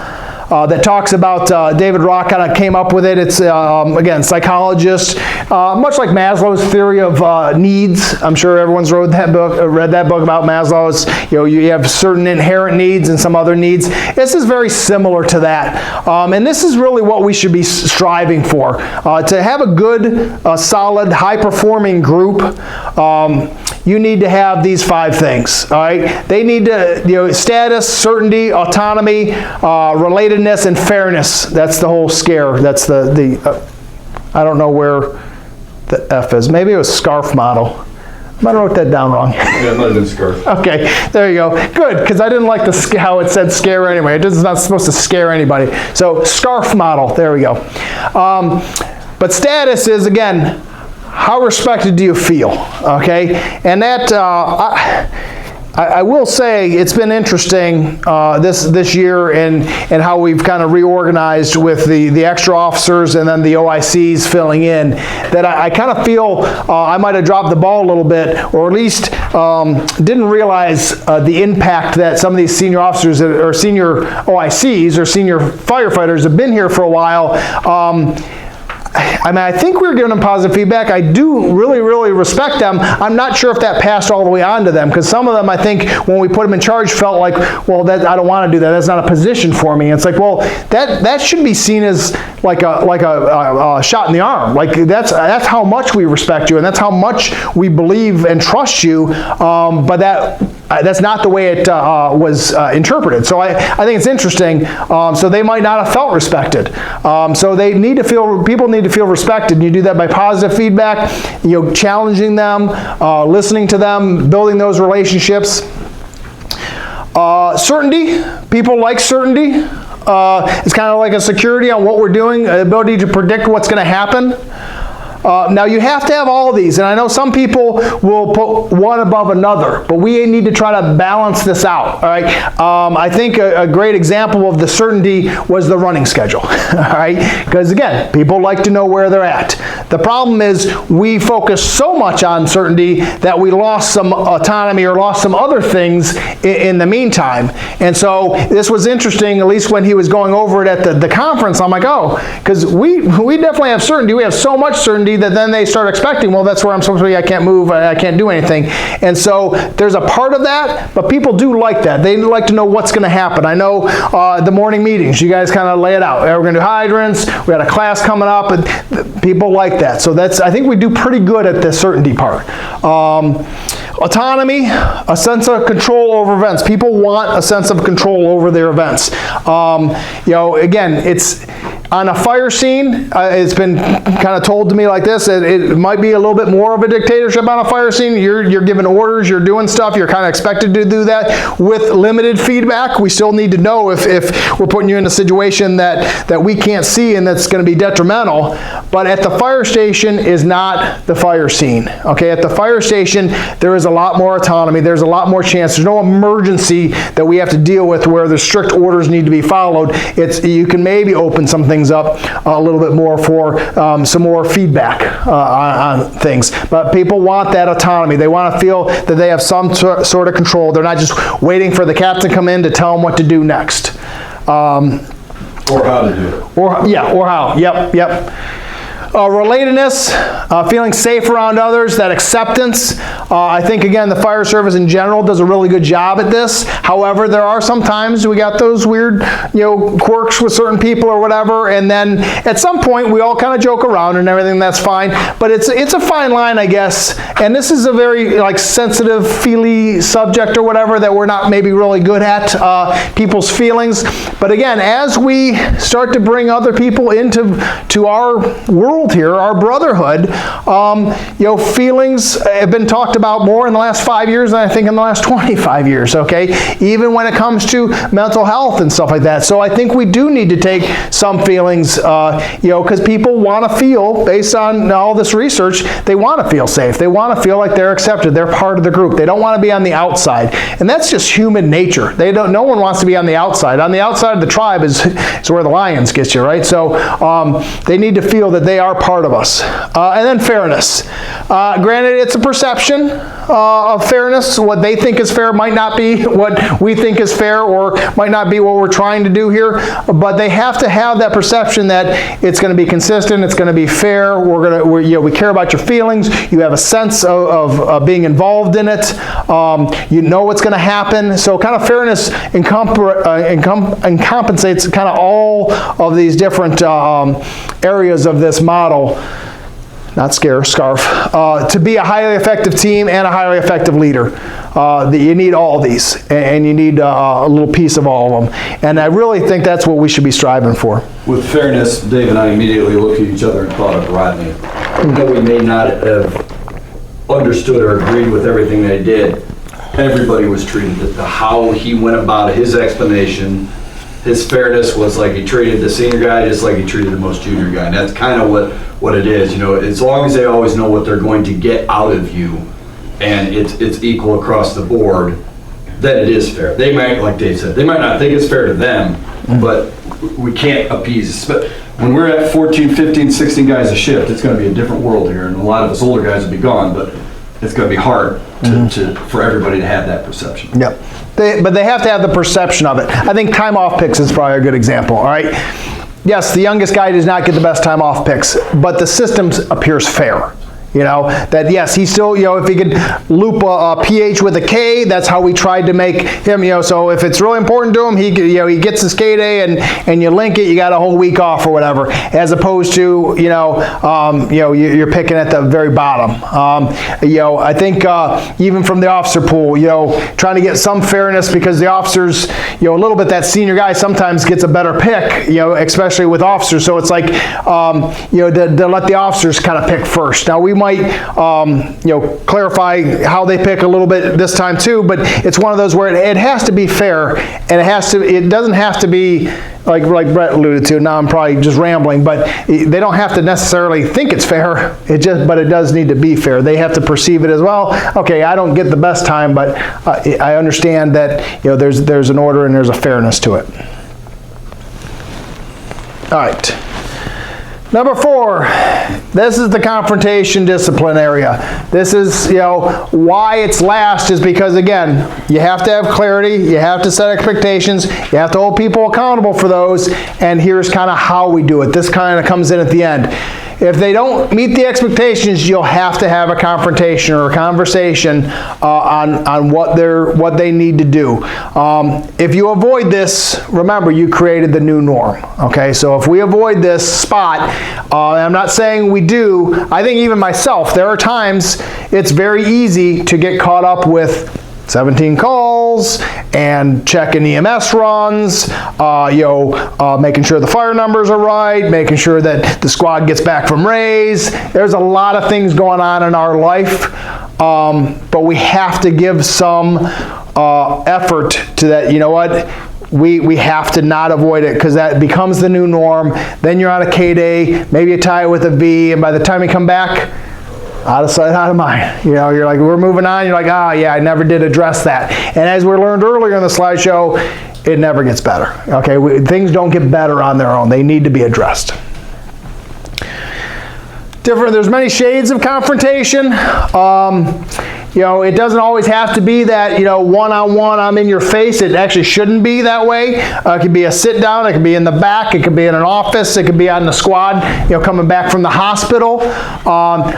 that talks about, David Rock kind of came up with it. It's, again, psychologist, much like Maslow's theory of needs. I'm sure everyone's read that book about Maslow's. You know, you have certain inherent needs and some other needs. This is very similar to that. And this is really what we should be striving for. To have a good, solid, high-performing group, you need to have these 5 things, all right? They need to, you know, status, certainty, autonomy, relatedness, and fairness. That's the whole SCARE. That's the I don't know where the F is. Maybe it was SCARF model. Might have wrote that down wrong. Yeah, it might have been scarf. Okay, there you go. Good, because I didn't like how it said scare anyway. It's not supposed to scare anybody. So SCARF model, there we go. But status is, again, how respected do you feel, okay? And that, I will say it's been interesting this year and how we've kind of reorganized with the extra officers and then the OICs filling in, that I kind of feel I might have dropped the ball a little bit, or at least didn't realize the impact that some of these senior officers or senior OICs or senior firefighters have been here for a while. I mean, I think we were giving them positive feedback. I do really, really respect them. I'm not sure if that passed all the way on to them, because some of them, I think, when we put them in charge, felt like, well, I don't want to do that. That's not a position for me. It's like, well, that should be seen as like a shot in the arm. Like that's how much we respect you, and that's how much we believe and trust you. But that's not the way it was interpreted. So I think it's interesting. So they might not have felt respected. So people need to feel respected. And you do that by positive feedback, challenging them, listening to them, building those relationships. Certainty. People like certainty. It's kind of like a security on what we're doing, ability to predict what's going to happen. Now you have to have all of these, and I know some people will put one above another, but we need to try to balance this out, all right? I think a great example of the certainty was the running schedule, all right? Because again, people like to know where they're at. The problem is we focus so much on certainty that we lost some autonomy or lost some other things in the meantime. And so this was interesting, at least when he was going over it at the conference. I'm like, oh, because we definitely have certainty. We have so much certainty that then they start expecting, well, that's where I'm supposed to be, I can't move, I can't do anything. And so there's a part of that, but people do like that. They like to know what's going to happen. I know the morning meetings, you guys kind of lay it out. We're going to do hydrants, we got a class coming up, and people like that. So I think we do pretty good at the certainty part. Autonomy, a sense of control over events. People want a sense of control over their events. Again, it's on a fire scene, it's been kind of told to me like this, it might be a little bit more of a dictatorship on a fire scene. You're giving orders, you're doing stuff, you're kind of expected to do that with limited feedback. We still need to know if we're putting you in a situation that we can't see and that's going to be detrimental. But at the fire station is not the fire scene. Okay, at the fire station, there is a lot more autonomy, there's a lot more chance, there's no emergency that we have to deal with where the strict orders need to be followed. You can maybe open some things up a little bit more for some more feedback on things. But people want that autonomy. They want to feel that they have some sort of control. They're not just waiting for the captain to come in to tell them what to do next. Or how to do it. Or how. Yep. Relatedness, feeling safe around others, that acceptance. I think, again, the fire service in general does a really good job at this. However, there are some times we got those weird, quirks with certain people or whatever, and then at some point we all kind of joke around and everything, that's fine. But it's a fine line, I guess, and this is a very sensitive, feely subject or whatever that we're not maybe really good at, people's feelings. But again, as we start to bring other people into our world here, our brotherhood, feelings have been talked about more in the last 5 years than I think in the last 25 years, okay? Even when it comes to mental health and stuff like that. So I think we do need to take some feelings, because people want to feel, based on all this research, they want to feel safe. They want to feel like they're accepted. They're part of the group. They don't want to be on the outside. And that's just human nature. No one wants to be on the outside. On the outside of the tribe is where the lions get you, right? So they need to feel that they are part of us. And then fairness. Granted, it's a perception of fairness. What they think is fair might not be what we think is fair, or might not be what we're trying to do here. But they have to have that perception that it's going to be consistent, it's going to be fair. We care about your feelings. You have a sense of being involved in it. You know what's going to happen. So kind of fairness compensates kind of all of these different areas of this model. Not SCARF, to be a highly effective team and a highly effective leader. You need all these, and you need a little piece of all of them. And I really think that's what we should be striving for. With fairness, Dave and I immediately looked at each other and thought of Rodney. Even though we may not have understood or agreed with everything they did, everybody was treated, how he went about it, his explanation, his fairness was like he treated the senior guy just like he treated the most junior guy. And that's kind of what it is, as long as they always know what they're going to get out of you and it's equal across the board, then it is fair. They might, like Dave said, they might not think it's fair to them, but we can't appease. But when we're at 14, 15, 16 guys a shift, it's going to be a different world here, and a lot of us older guys will be gone, but it's going to be hard for everybody to have that perception. Yep. But they have to have the perception of it. I think time off picks is probably a good example, all right? Yes, the youngest guy does not get the best time off picks, but the system appears fair. That yes, he still, if he could loop a PH with a K, that's how we tried to make him, so if it's really important to him, he he gets his K day and you link it, you got a whole week off or whatever, as opposed to, you're picking at the very bottom. I think even from the officer pool, trying to get some fairness because the officers, a little bit that senior guy sometimes gets a better pick, especially with officers, so it's like, to let the officers kind of pick first. Now we might clarify how they pick a little bit this time too, but it's one of those where it has to be fair, and it doesn't have to be like Brett alluded to. Now I'm probably just rambling, but they don't have to necessarily think it's fair. But it does need to be fair. They have to perceive it as, well, okay, I don't get the best time, but I understand that there's an order and there's a fairness to it. All right. Number 4, this is the confrontation discipline area. This is, why it's last is because, again, you have to have clarity, you have to set expectations, you have to hold people accountable for those, and here's kind of how we do it. This kind of comes in at the end. If they don't meet the expectations, you'll have to have a confrontation or a conversation on what they need to do. If you avoid this, remember, you created the new norm. Okay, so if we avoid this spot, and I'm not saying we do, I think even myself, there are times it's very easy to get caught up with 17 calls and checking EMS runs, making sure the fire numbers are right, making sure that the squad gets back from raise. There's a lot of things going on in our life, but we have to give some effort to that. We have to not avoid it, because that becomes the new norm. Then you're on a K day, maybe you tie it with a V, and by the time you come back, out of sight, out of mind. You're like, we're moving on. You're like, yeah, I never did address that. And as we learned earlier in the slideshow, it never gets better. Okay, things don't get better on their own. They need to be addressed. There's many shades of confrontation. It doesn't always have to be that, one-on-one, I'm in your face. It actually shouldn't be that way. It could be a sit-down. It could be in the back. It could be in an office. It could be on the squad, coming back from the hospital.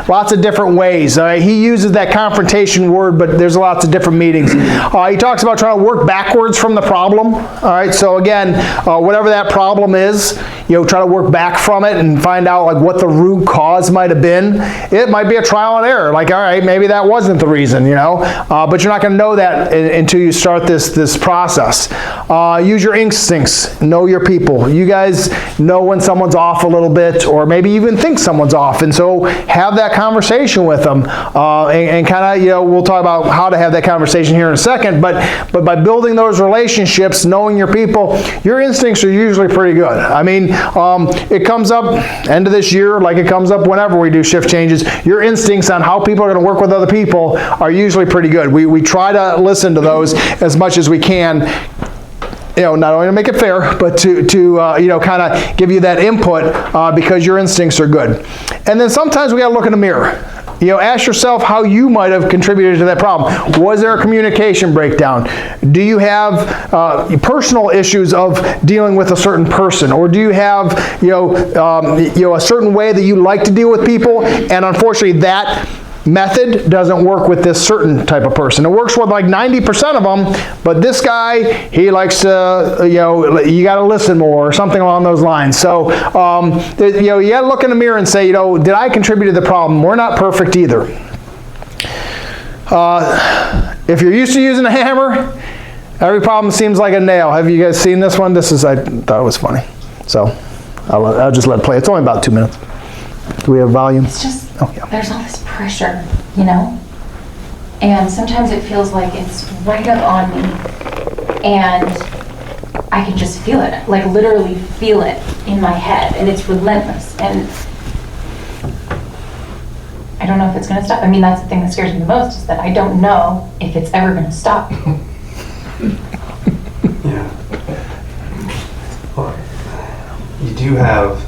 Lots of different ways. He uses that confrontation word, but there's lots of different meanings. He talks about trying to work backwards from the problem. All right, so again, whatever that problem is, try to work back from it and find out what the root cause might have been. It might be a trial and error. All right, maybe that wasn't the reason. But you're not going to know that until you start this process. Use your instincts. Know your people. You guys know when someone's off a little bit, or maybe even think someone's off, and so have that conversation with them, and kind of, we'll talk about how to have that conversation here in a second, but by building those relationships, knowing your people, your instincts are usually pretty good. I mean, it comes up end of this year, like it comes up whenever we do shift changes. Your instincts on how people are going to work with other people are usually pretty good. We try to listen to those as much as we can, not only to make it fair, but to kind of give you that input, because your instincts are good. And then sometimes we got to look in the mirror. Ask yourself how you might have contributed to that problem. Was there a communication breakdown? Do you have personal issues of dealing with a certain person, or do you have a certain way that you like to deal with people, and unfortunately that method doesn't work with this certain type of person. It works with like 90% of them, but this guy, he likes to, you got to listen more, or something along those lines. So, you got to look in the mirror and say, did I contribute to the problem? We're not perfect either. If you're used to using a hammer, every problem seems like a nail. Have you guys seen this one? I thought it was funny. So, I'll just let it play. It's only about 2 minutes. Do we have volume? It's just Oh, yeah. there's all this pressure, you know? And sometimes it feels like it's right up on me, and I can just feel it, like literally feel it in my head, and it's relentless. And I don't know if it's gonna stop. I mean, that's the thing that scares me the most, is that I don't know if it's ever gonna stop. Yeah. Well, you do have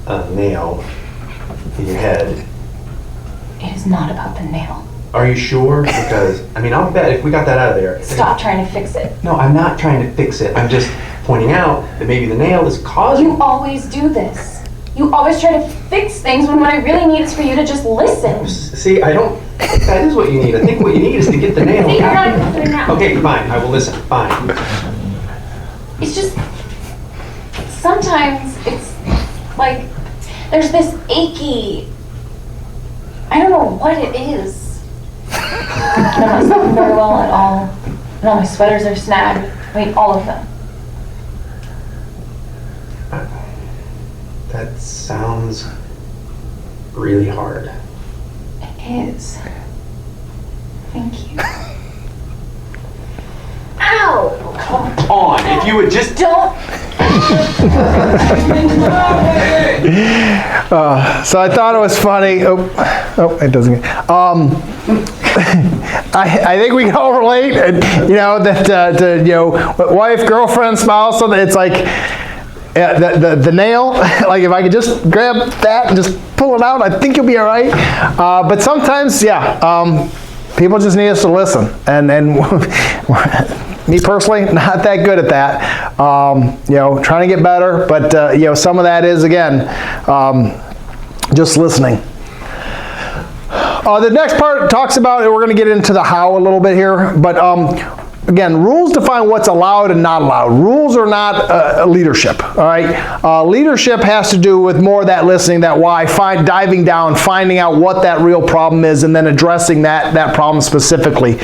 a nail in your head. It is not about the nail. Are you sure? Because, I mean, I'll bet if we got that out of there. Stop trying to fix it. No, I'm not trying to fix it. I'm just pointing out that maybe the nail is causing. You always do this. You always try to fix things when what I really need is for you to just listen. See, I don't. That is what you need. I think what you need is to get the nail. See, you're not listening now. Okay, fine. I will listen. Fine. It's just, sometimes it's like, there's this achy, I don't know what it is. And I'm not sleeping very well at all. And all my sweaters are snagged. I mean, all of them. That sounds really hard. It is. Thank you. Ow! Come on, if you would just. Don't. So I thought it was funny. Oh, it doesn't. I think we can all relate, and that wife, girlfriend, spouse. So it's like the nail. Like if I could just grab that and just pull it out, I think you'll be all right. But sometimes, people just need us to listen, and me personally, not that good at that. Trying to get better, but some of that is again just listening. The next part talks about, and we're going to get into the how a little bit here, but again, rules define what's allowed and not allowed. Rules are not leadership, all right? Leadership has to do with more of that listening, that why, diving down, finding out what that real problem is, and then addressing that problem specifically.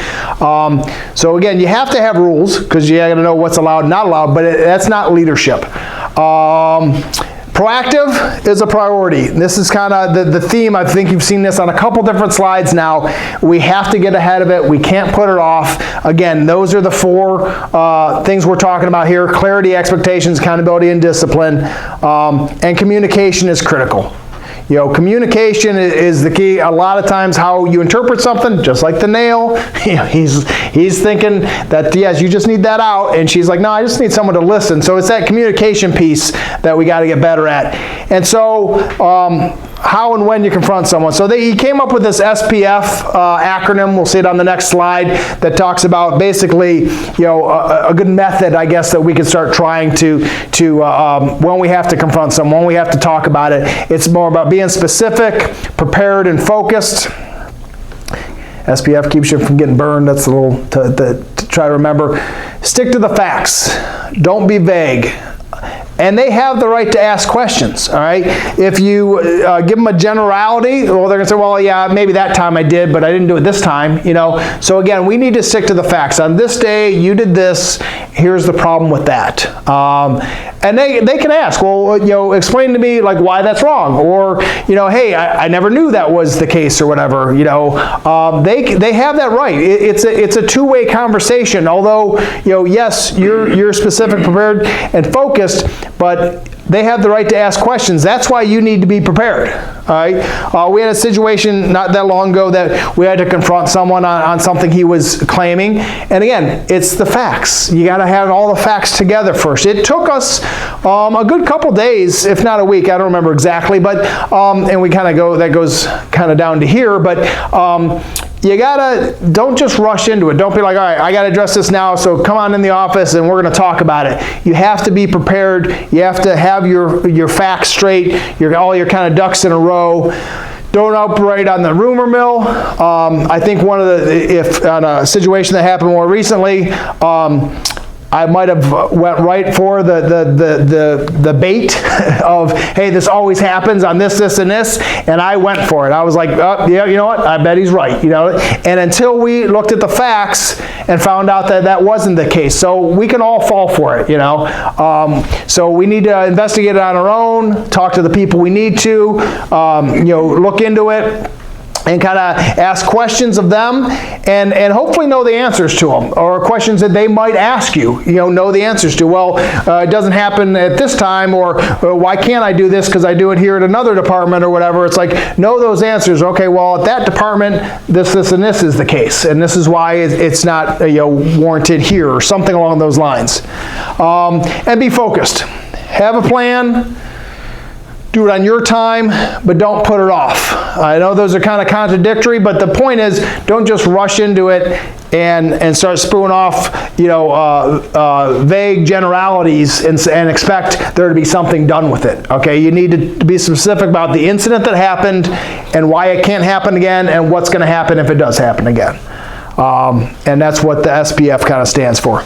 So again, you have to have rules, because you got to know what's allowed and not allowed, but that's not leadership. Proactive is a priority. This is kind of the theme. I think you've seen this on a couple different slides now. We have to get ahead of it. We can't put it off. Again, those are the four things we're talking about here: clarity, expectations, accountability, and discipline. And communication is critical. Communication is the key. A lot of times how you interpret something, just like the nail, he's thinking that, yes, you just need that out, and she's like, no, I just need someone to listen. So it's that communication piece that we got to get better at. And so how and when you confront someone. So he came up with this SPF acronym. We'll see it on the next slide, that talks about basically, a good method, I guess, that we can start trying to when we have to confront someone, when we have to talk about it. It's more about being specific, prepared, and focused. SPF keeps you from getting burned. That's a little to try to remember. Stick to the facts. Don't be vague. And they have the right to ask questions, all right? If you give them a generality, well, they're going to say, well, yeah, maybe that time I did, but I didn't do it this time, So again, we need to stick to the facts. On this day, you did this. Here's the problem with that. And they can ask, well, explain to me like why that's wrong, or hey, I never knew that was the case, or whatever. They have that right. It's a two-way conversation. Although yes, you're specific, prepared, and focused, but they have the right to ask questions. That's why you need to be prepared. All right. We had a situation not that long ago that we had to confront someone on something he was claiming. And again, it's the facts. You got to have all the facts together first. It took us a good couple days, if not a week. I don't remember exactly, but and we kind of go. That goes kind of down to here, but. Don't just rush into it. Don't be like, all right, I got to address this now, so come on in the office and we're going to talk about it. You have to be prepared. You have to have your facts straight, all your kind of ducks in a row. Don't operate on the rumor mill. I think if on a situation that happened more recently, I might have went right for the bait of, hey, this always happens on this, this, and this, and I went for it. I was like, oh, yeah, you know what? I bet he's right, you know. And until we looked at the facts and found out that that wasn't the case, so we can all fall for it, you know. So we need to investigate it on our own, talk to the people we need to, you know, look into it, and kind of ask questions of them, and hopefully know the answers to them, or questions that they might ask you, you know the answers to. Well, it doesn't happen at this time, or why can't I do this because I do it here at another department or whatever. It's like, know those answers. Okay, well, at that department, this, and this is the case, and this is why it's not, you know, warranted here, or something along those lines. And be focused. Have a plan. Do it on your time, but don't put it off. I know those are kind of contradictory, but the point is, don't just rush into it and start spewing off, you know, vague generalities and expect there to be something done with it. Okay, you need to be specific about the incident that happened and why it can't happen again, and what's going to happen if it does happen again. And that's what the SPF kind of stands for.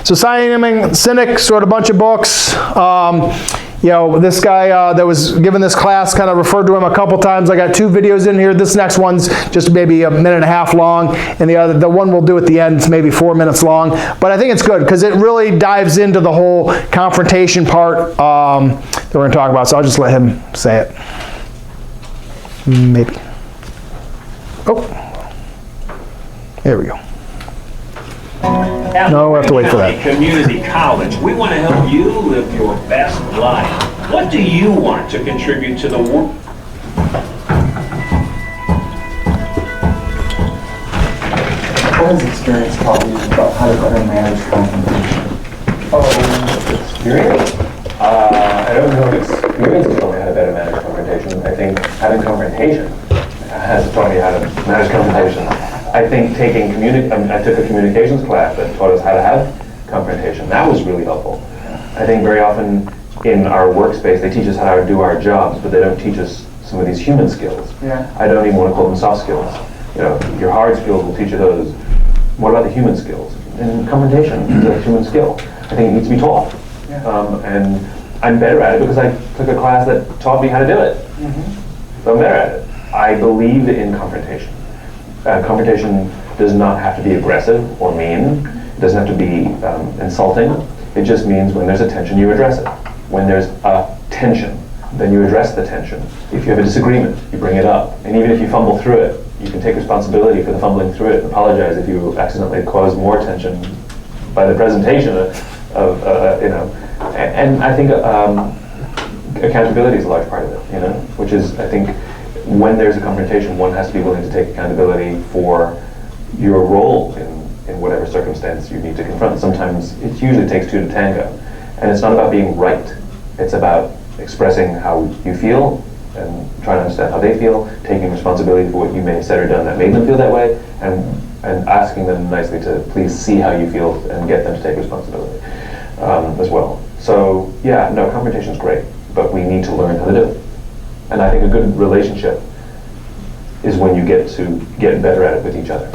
So Simon Sinek wrote a bunch of books. You know, this guy that was given this class kind of referred to him a couple times. I got 2 videos in here. This next one's just maybe a minute and a half long, and the one we'll do at the end is maybe 4 minutes long. But I think it's good because it really dives into the whole confrontation part that we're going to talk about. So I'll just let him say it. Maybe. Oh, there we go. No, we have to wait for that. Community College. We want to help you live your best life. What do you want to contribute to the world? What has experience taught you about how to better manage confrontation? Experience? I don't know if experience has taught me how to better manage confrontation. I think having confrontation has taught me how to manage confrontation. I think I took a communications class that taught us how to have confrontation. That was really helpful. I think very often in our workspace, they teach us how to do our jobs, but they don't teach us some of these human skills. Yeah. I don't even want to call them soft skills. You know, your hard skills will teach you those. What about the human skills? And confrontation is a human skill. I think it needs to be taught. Yeah. And I'm better at it because I took a class that taught me how to do it. Mm-hmm. So I'm better at it. I believe in confrontation. Confrontation does not have to be aggressive or mean. It doesn't have to be insulting. It just means when there's a tension, you address it. When there's a tension, then you address the tension. If you have a disagreement, you bring it up. And even if you fumble through it, you can take responsibility for the fumbling through it and apologize if you accidentally cause more tension by the presentation of you know. And I think accountability is a large part of it, you know, which is, I think, when there's a confrontation, one has to be willing to take accountability for your role in whatever circumstance you need to confront. Sometimes it usually takes 2 to tango. And it's not about being right. It's about expressing how you feel and trying to understand how they feel, taking responsibility for what you may have said or done that made them feel that way, and asking them nicely to please see how you feel and get them to take responsibility as well. So yeah, no, confrontation is great, but we need to learn how to do it. And I think a good relationship is when you get better at it with each other.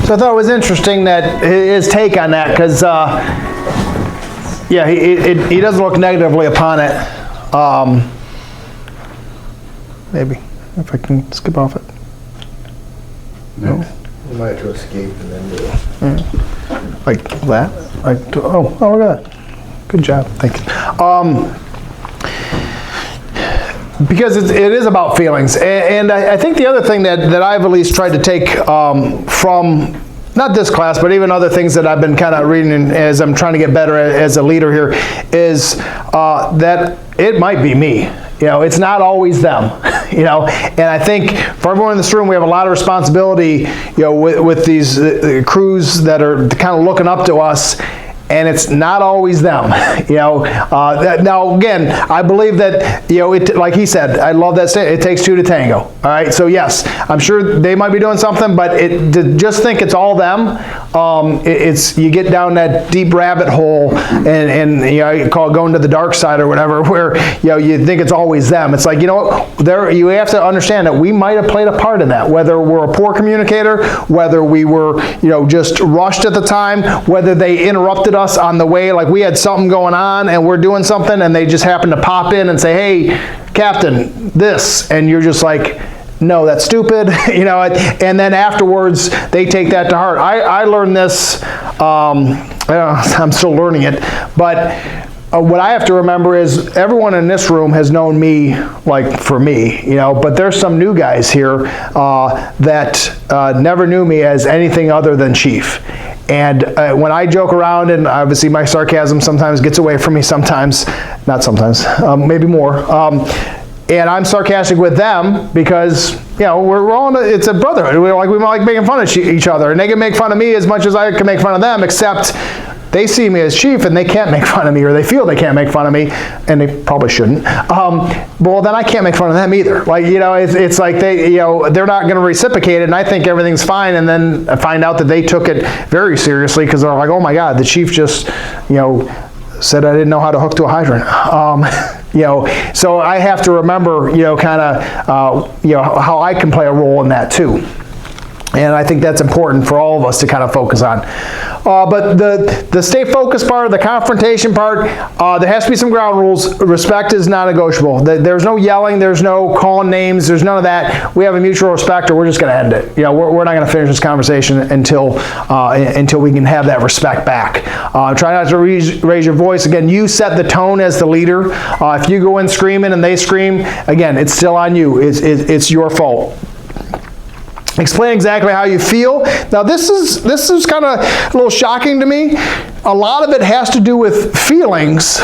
So I thought it was interesting that his take on that, because yeah, he doesn't look negatively upon it. Maybe if I can skip off it. No. You might have to escape and then do it. Like that. Like look at that. Good job. Thank you. Because it is about feelings, and I think the other thing that I've at least tried to take from not this class, but even other things that I've been kind of reading as I'm trying to get better as a leader here, is that it might be me. You know, it's not always them. You know, and I think for everyone in this room, we have a lot of responsibility. You know, with these crews that are kind of looking up to us. and it's not always them. Now again, I believe that, like he said, I love that statement, it takes two to tango. All right, so yes, I'm sure they might be doing something, but to just think it's all them, you get down that deep rabbit hole, and you call it going to the dark side or whatever, where you think it's always them. It's like, you have to understand that we might have played a part in that, whether we're a poor communicator, whether we were just rushed at the time, whether they interrupted us on the way, like we had something going on and we're doing something and they just happen to pop in and say, hey, Captain, this, and you're just like, no, that's stupid, and then afterwards they take that to heart. I learned this, I'm still learning it, but what I have to remember is everyone in this room has known me, like for me, but there's some new guys here that never knew me as anything other than Chief. And when I joke around, and obviously my sarcasm sometimes gets away from me sometimes, not sometimes, maybe more, and I'm sarcastic with them because, we're all it's a brotherhood. We like making fun of each other, and they can make fun of me as much as I can make fun of them, except they see me as Chief and they can't make fun of me, or they feel they can't make fun of me, and they probably shouldn't. Well, then I can't make fun of them either. Like, it's like they're not going to reciprocate it, and I think everything's fine, and then I find out that they took it very seriously because they're like, oh my God, the Chief just, said I didn't know how to hook to a hydrant. So I have to remember, how I can play a role in that too. And I think that's important for all of us to kind of focus on. But the stay focused part, the confrontation part, there has to be some ground rules. Respect is non-negotiable. There's no yelling, there's no calling names, there's none of that. We have a mutual respect, or we're just going to end it. We're not going to finish this conversation until we can have that respect back. Try not to raise your voice. Again, you set the tone as the leader. If you go in screaming and they scream, again, it's still on you. It's your fault. Explain exactly how you feel. Now this is kind of a little shocking to me. A lot of it has to do with feelings,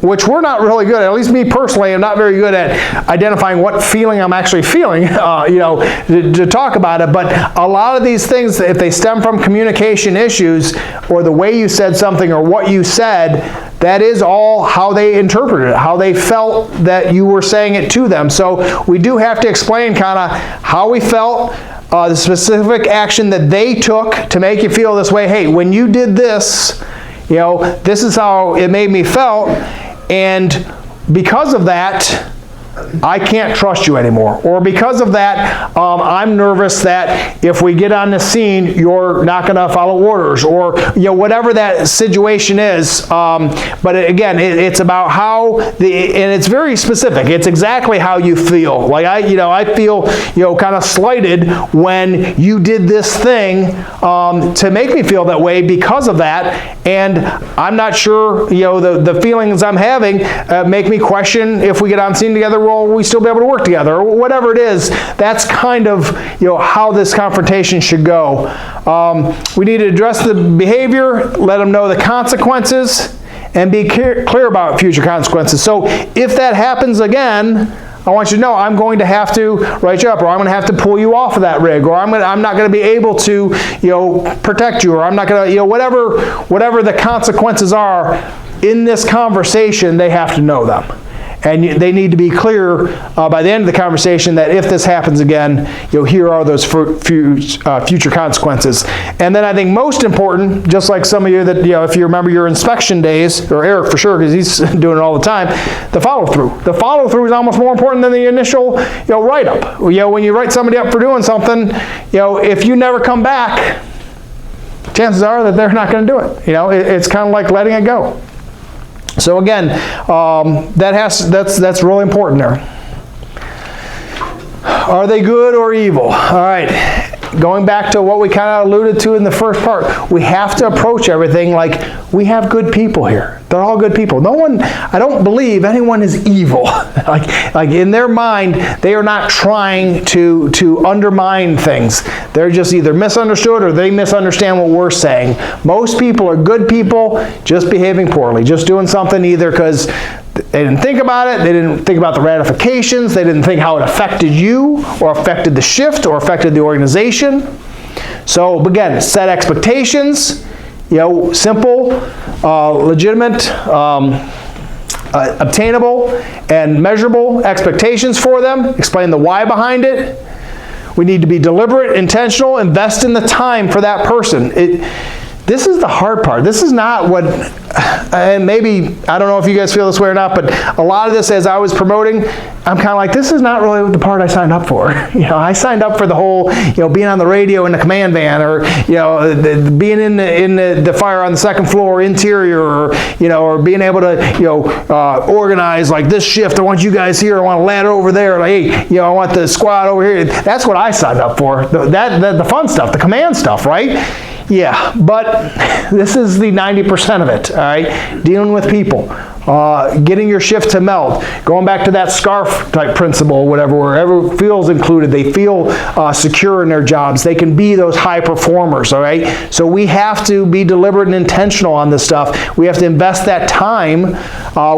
which we're not really good at. At least me personally, I'm not very good at identifying what feeling I'm actually feeling, to talk about it. But a lot of these things, if they stem from communication issues, or the way you said something, or what you said, that is all how they interpreted it, how they felt that you were saying it to them. So we do have to explain kind of how we felt, the specific action that they took to make you feel this way. Hey, when you did this, this is how it made me felt, and because of that, I can't trust you anymore. Or because of that, I'm nervous that if we get on the scene, you're not going to follow orders, or whatever that situation is. But again, it's about how and it's very specific. It's exactly how you feel. Like I feel kind of slighted when you did this thing to make me feel that way because of that, and I'm not sure the feelings I'm having make me question if we get on scene together. Will we still be able to work together, or whatever it is? That's kind of how this confrontation should go. We need to address the behavior, let them know the consequences, and be clear about future consequences. So if that happens again, I want you to know I'm going to have to write you up, or I'm going to have to pull you off of that rig, or I'm not going to be able to protect you, or I'm not going to whatever the consequences are in this conversation, they have to know them. And they need to be clear by the end of the conversation that if this happens again, here are those future consequences. And then I think most important, just like some of you that, if you remember your inspection days, or Eric for sure, because he's doing it all the time, the follow-through. The follow-through is almost more important than the initial write-up. When you write somebody up for doing something, if you never come back, chances are that they're not going to do it. It's kind of like letting it go. So again, that's really important there. Are they good or evil? All right. Going back to what we kind of alluded to in the first part, we have to approach everything like we have good people here. They're all good people. No one, I don't believe anyone is evil. like in their mind, they are not trying to undermine things. They're just either misunderstood or they misunderstand what we're saying. Most people are good people, just behaving poorly, just doing something either because they didn't think about it, they didn't think about the ratifications, they didn't think how it affected you, or affected the shift, or affected the organization. So again, set expectations. simple, legitimate, obtainable, and measurable expectations for them. Explain the why behind it. We need to be deliberate, intentional, invest in the time for that person. This is the hard part. This is not what, and maybe, I don't know if you guys feel this way or not, but a lot of this, as I was promoting, I'm kind of like, this is not really the part I signed up for. I signed up for the whole, being on the radio in the command van, or, being in the fire on the second floor interior, or being able to, organize like this shift. I want you guys here. I want a ladder over there. Like, hey, I want the squad over here. That's what I signed up for. The fun stuff, the command stuff, right? Yeah, but this is the 90% of it, all right? Dealing with people, getting your shift to meld, going back to that scarf type principle, whatever, wherever feels included, they feel secure in their jobs. They can be those high performers, all right? So we have to be deliberate and intentional on this stuff. We have to invest that time,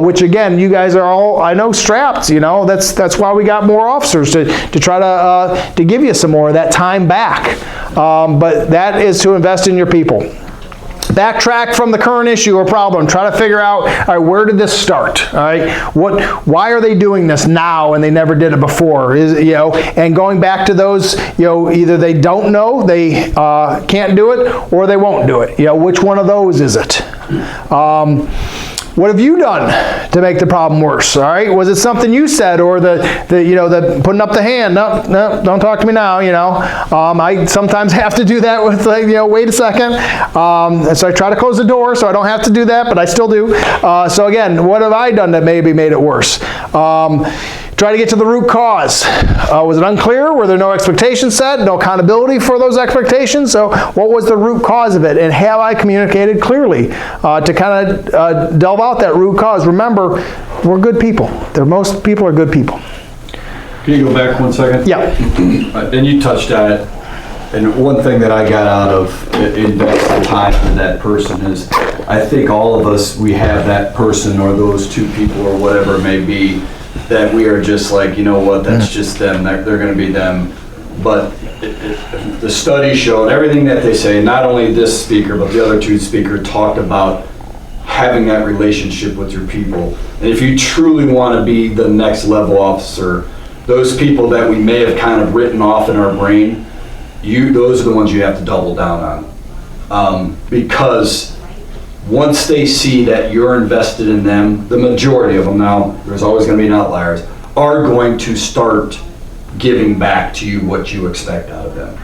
which again, you guys are all, I know, strapped, that's why we got more officers to try to give you some more of that time back. But that is to invest in your people. Backtrack from the current issue or problem. Try to figure out, all right, where did this start? All right, why are they doing this now and they never did it before? And going back to those, either they don't know, they can't do it, or they won't do it. Which one of those is it? What have you done to make the problem worse? All right, was it something you said, or the putting up the hand? No, don't talk to me now. I sometimes have to do that with wait a second. So I try to close the door so I don't have to do that, but I still do. So again, what have I done that maybe made it worse? Try to get to the root cause. Was it unclear? Were there no expectations set? No accountability for those expectations? So what was the root cause of it? And have I communicated clearly to kind of delve out that root cause? Remember, we're good people. Most people are good people. Can you go back 1 second? Yeah. And you touched on it. And one thing that I got out of investing time in that person is, I think all of us, we have that person or those two people or whatever it may be, that we are just like, that's just them, they're going to be them. But the study showed, everything that they say, not only this speaker, but the other two speakers talked about having that relationship with your people. And if you truly want to be the next level officer, those people that we may have kind of written off in our brain, those are the ones you have to double down on. Because once they see that you're invested in them, the majority of them, now there's always going to be outliers, are going to start giving back to you what you expect out of them.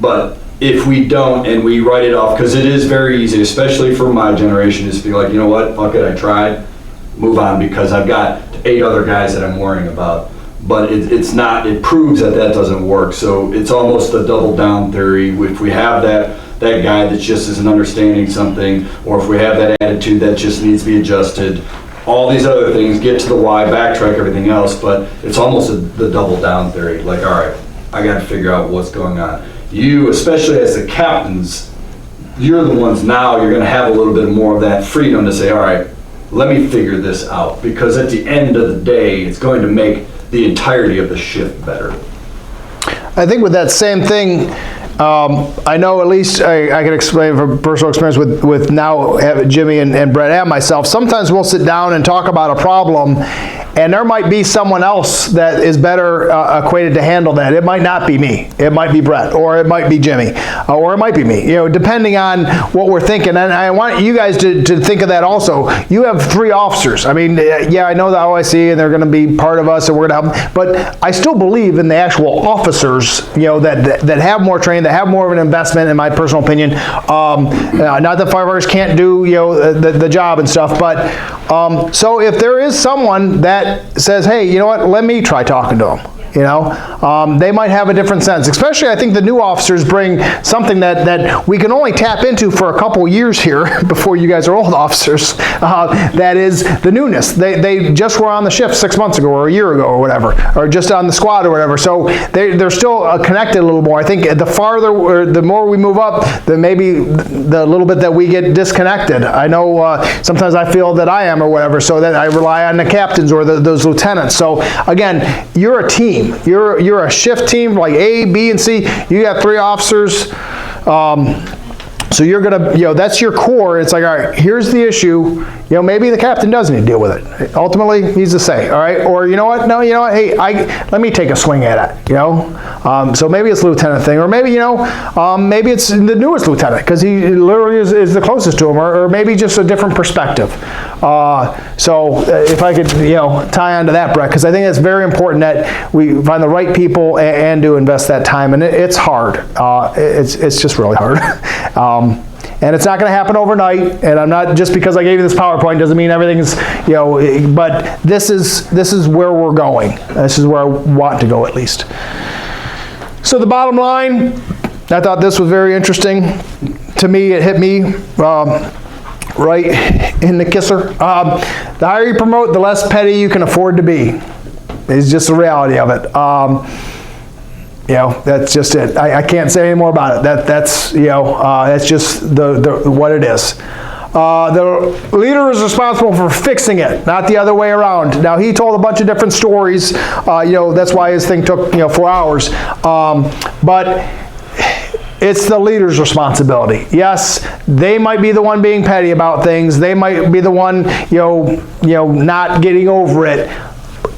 But if we don't and we write it off, because it is very easy, especially for my generation, is to be like, you know what, fuck it, I tried, move on, because I've got 8 other guys that I'm worrying about. But it's not, it proves that doesn't work. So it's almost a double down theory. If we have that guy that just isn't understanding something, or if we have that attitude that just needs to be adjusted, all these other things, get to the why, backtrack everything else, but it's almost the double down theory. Like, all right, I got to figure out what's going on. You, especially as the captains, you're the ones now, you're going to have a little bit more of that freedom to say, all right, let me figure this out. Because at the end of the day, it's going to make the entirety of the shift better. I think with that same thing, I know, at least I can explain from personal experience with now Jimmy and Brett and myself, sometimes we'll sit down and talk about a problem, and there might be someone else that is better equated to handle that. It might not be me. It might be Brett, or it might be Jimmy, or it might be me, depending on what we're thinking. And I want you guys to think of that also. You have 3 officers. I mean, yeah, I know the OIC, and they're going to be part of us, and we're going to help them, but I still believe in the actual officers, that have more training, that have more of an investment, in my personal opinion. Not that firefighters can't do, the job and stuff, but so if there is someone that says, hey, you know what, let me try talking to them. They might have a different sense. Especially, I think the new officers bring something that we can only tap into for a couple years here before you guys are old officers. That is the newness. They just were on the shift 6 months ago or a year ago or whatever, or just on the squad or whatever. So they're still connected a little more. I think the farther, or the more we move up, then maybe the little bit that we get disconnected. I know sometimes I feel that I am or whatever, so that I rely on the captains or those lieutenants. So again, you're a team. You're a shift team, like A, B, and C. You got 3 officers. So you're gonna, that's your core. It's like, all right, here's the issue. Maybe the captain does need to deal with it. Ultimately, he's to say, all right, or you know what? No, hey, let me take a swing at it. So maybe it's a lieutenant thing, or maybe maybe it's the newest lieutenant because he literally is the closest to him, or maybe just a different perspective. So if I could, tie onto that, Brett, because I think it's very important that we find the right people and do invest that time, and it's hard. It's just really hard. And it's not going to happen overnight. And I'm not, just because I gave you this PowerPoint doesn't mean everything's, but this is where we're going. This is where I want to go, at least. So the bottom line, I thought this was very interesting. To me, it hit me right in the kisser. The higher you promote, the less petty you can afford to be. It's just the reality of it. That's just it. I can't say any more about it. That's that's just the what it is. The leader is responsible for fixing it, not the other way around. Now, he told a bunch of different stories. That's why his thing took 4 hours. But it's the leader's responsibility. Yes, they might be the one being petty about things. They might be the one not getting over it.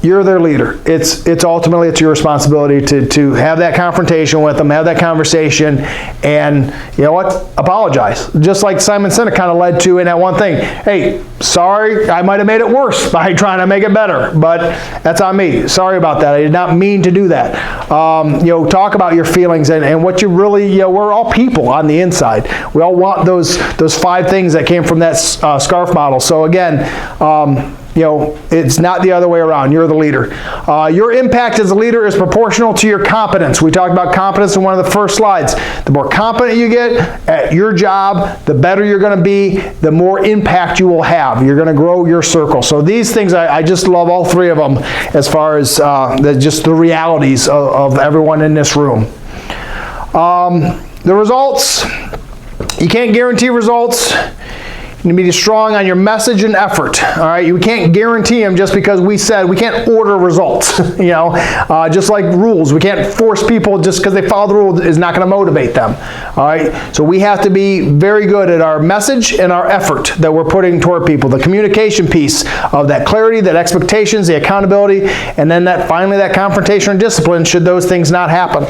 You're their leader. It's ultimately your responsibility to have that confrontation with them, have that conversation, and you know what? Apologize. Just like Simon Sinek kind of led to in that one thing. Hey, sorry, I might have made it worse by trying to make it better, but that's on me. Sorry about that. I did not mean to do that. Talk about your feelings and what you really. We're all people on the inside. We all want those 5 things that came from that SCARF model. So again. It's not the other way around. You're the leader. Your impact as a leader is proportional to your competence. We talked about competence in one of the first slides. The more competent you get at your job, the better you're going to be, the more impact you will have. You're going to grow your circle. So these things, I just love all 3 of them as far as just the realities of everyone in this room. The results, you can't guarantee results. You need to be strong on your message and effort. All right, you can't guarantee them just because we said we can't order results. Just like rules, we can't force people just because they follow the rule is not going to motivate them. All right, so we have to be very good at our message and our effort that we're putting toward people. The communication piece of that clarity, that expectations, the accountability, and then finally that confrontation and discipline should those things not happen.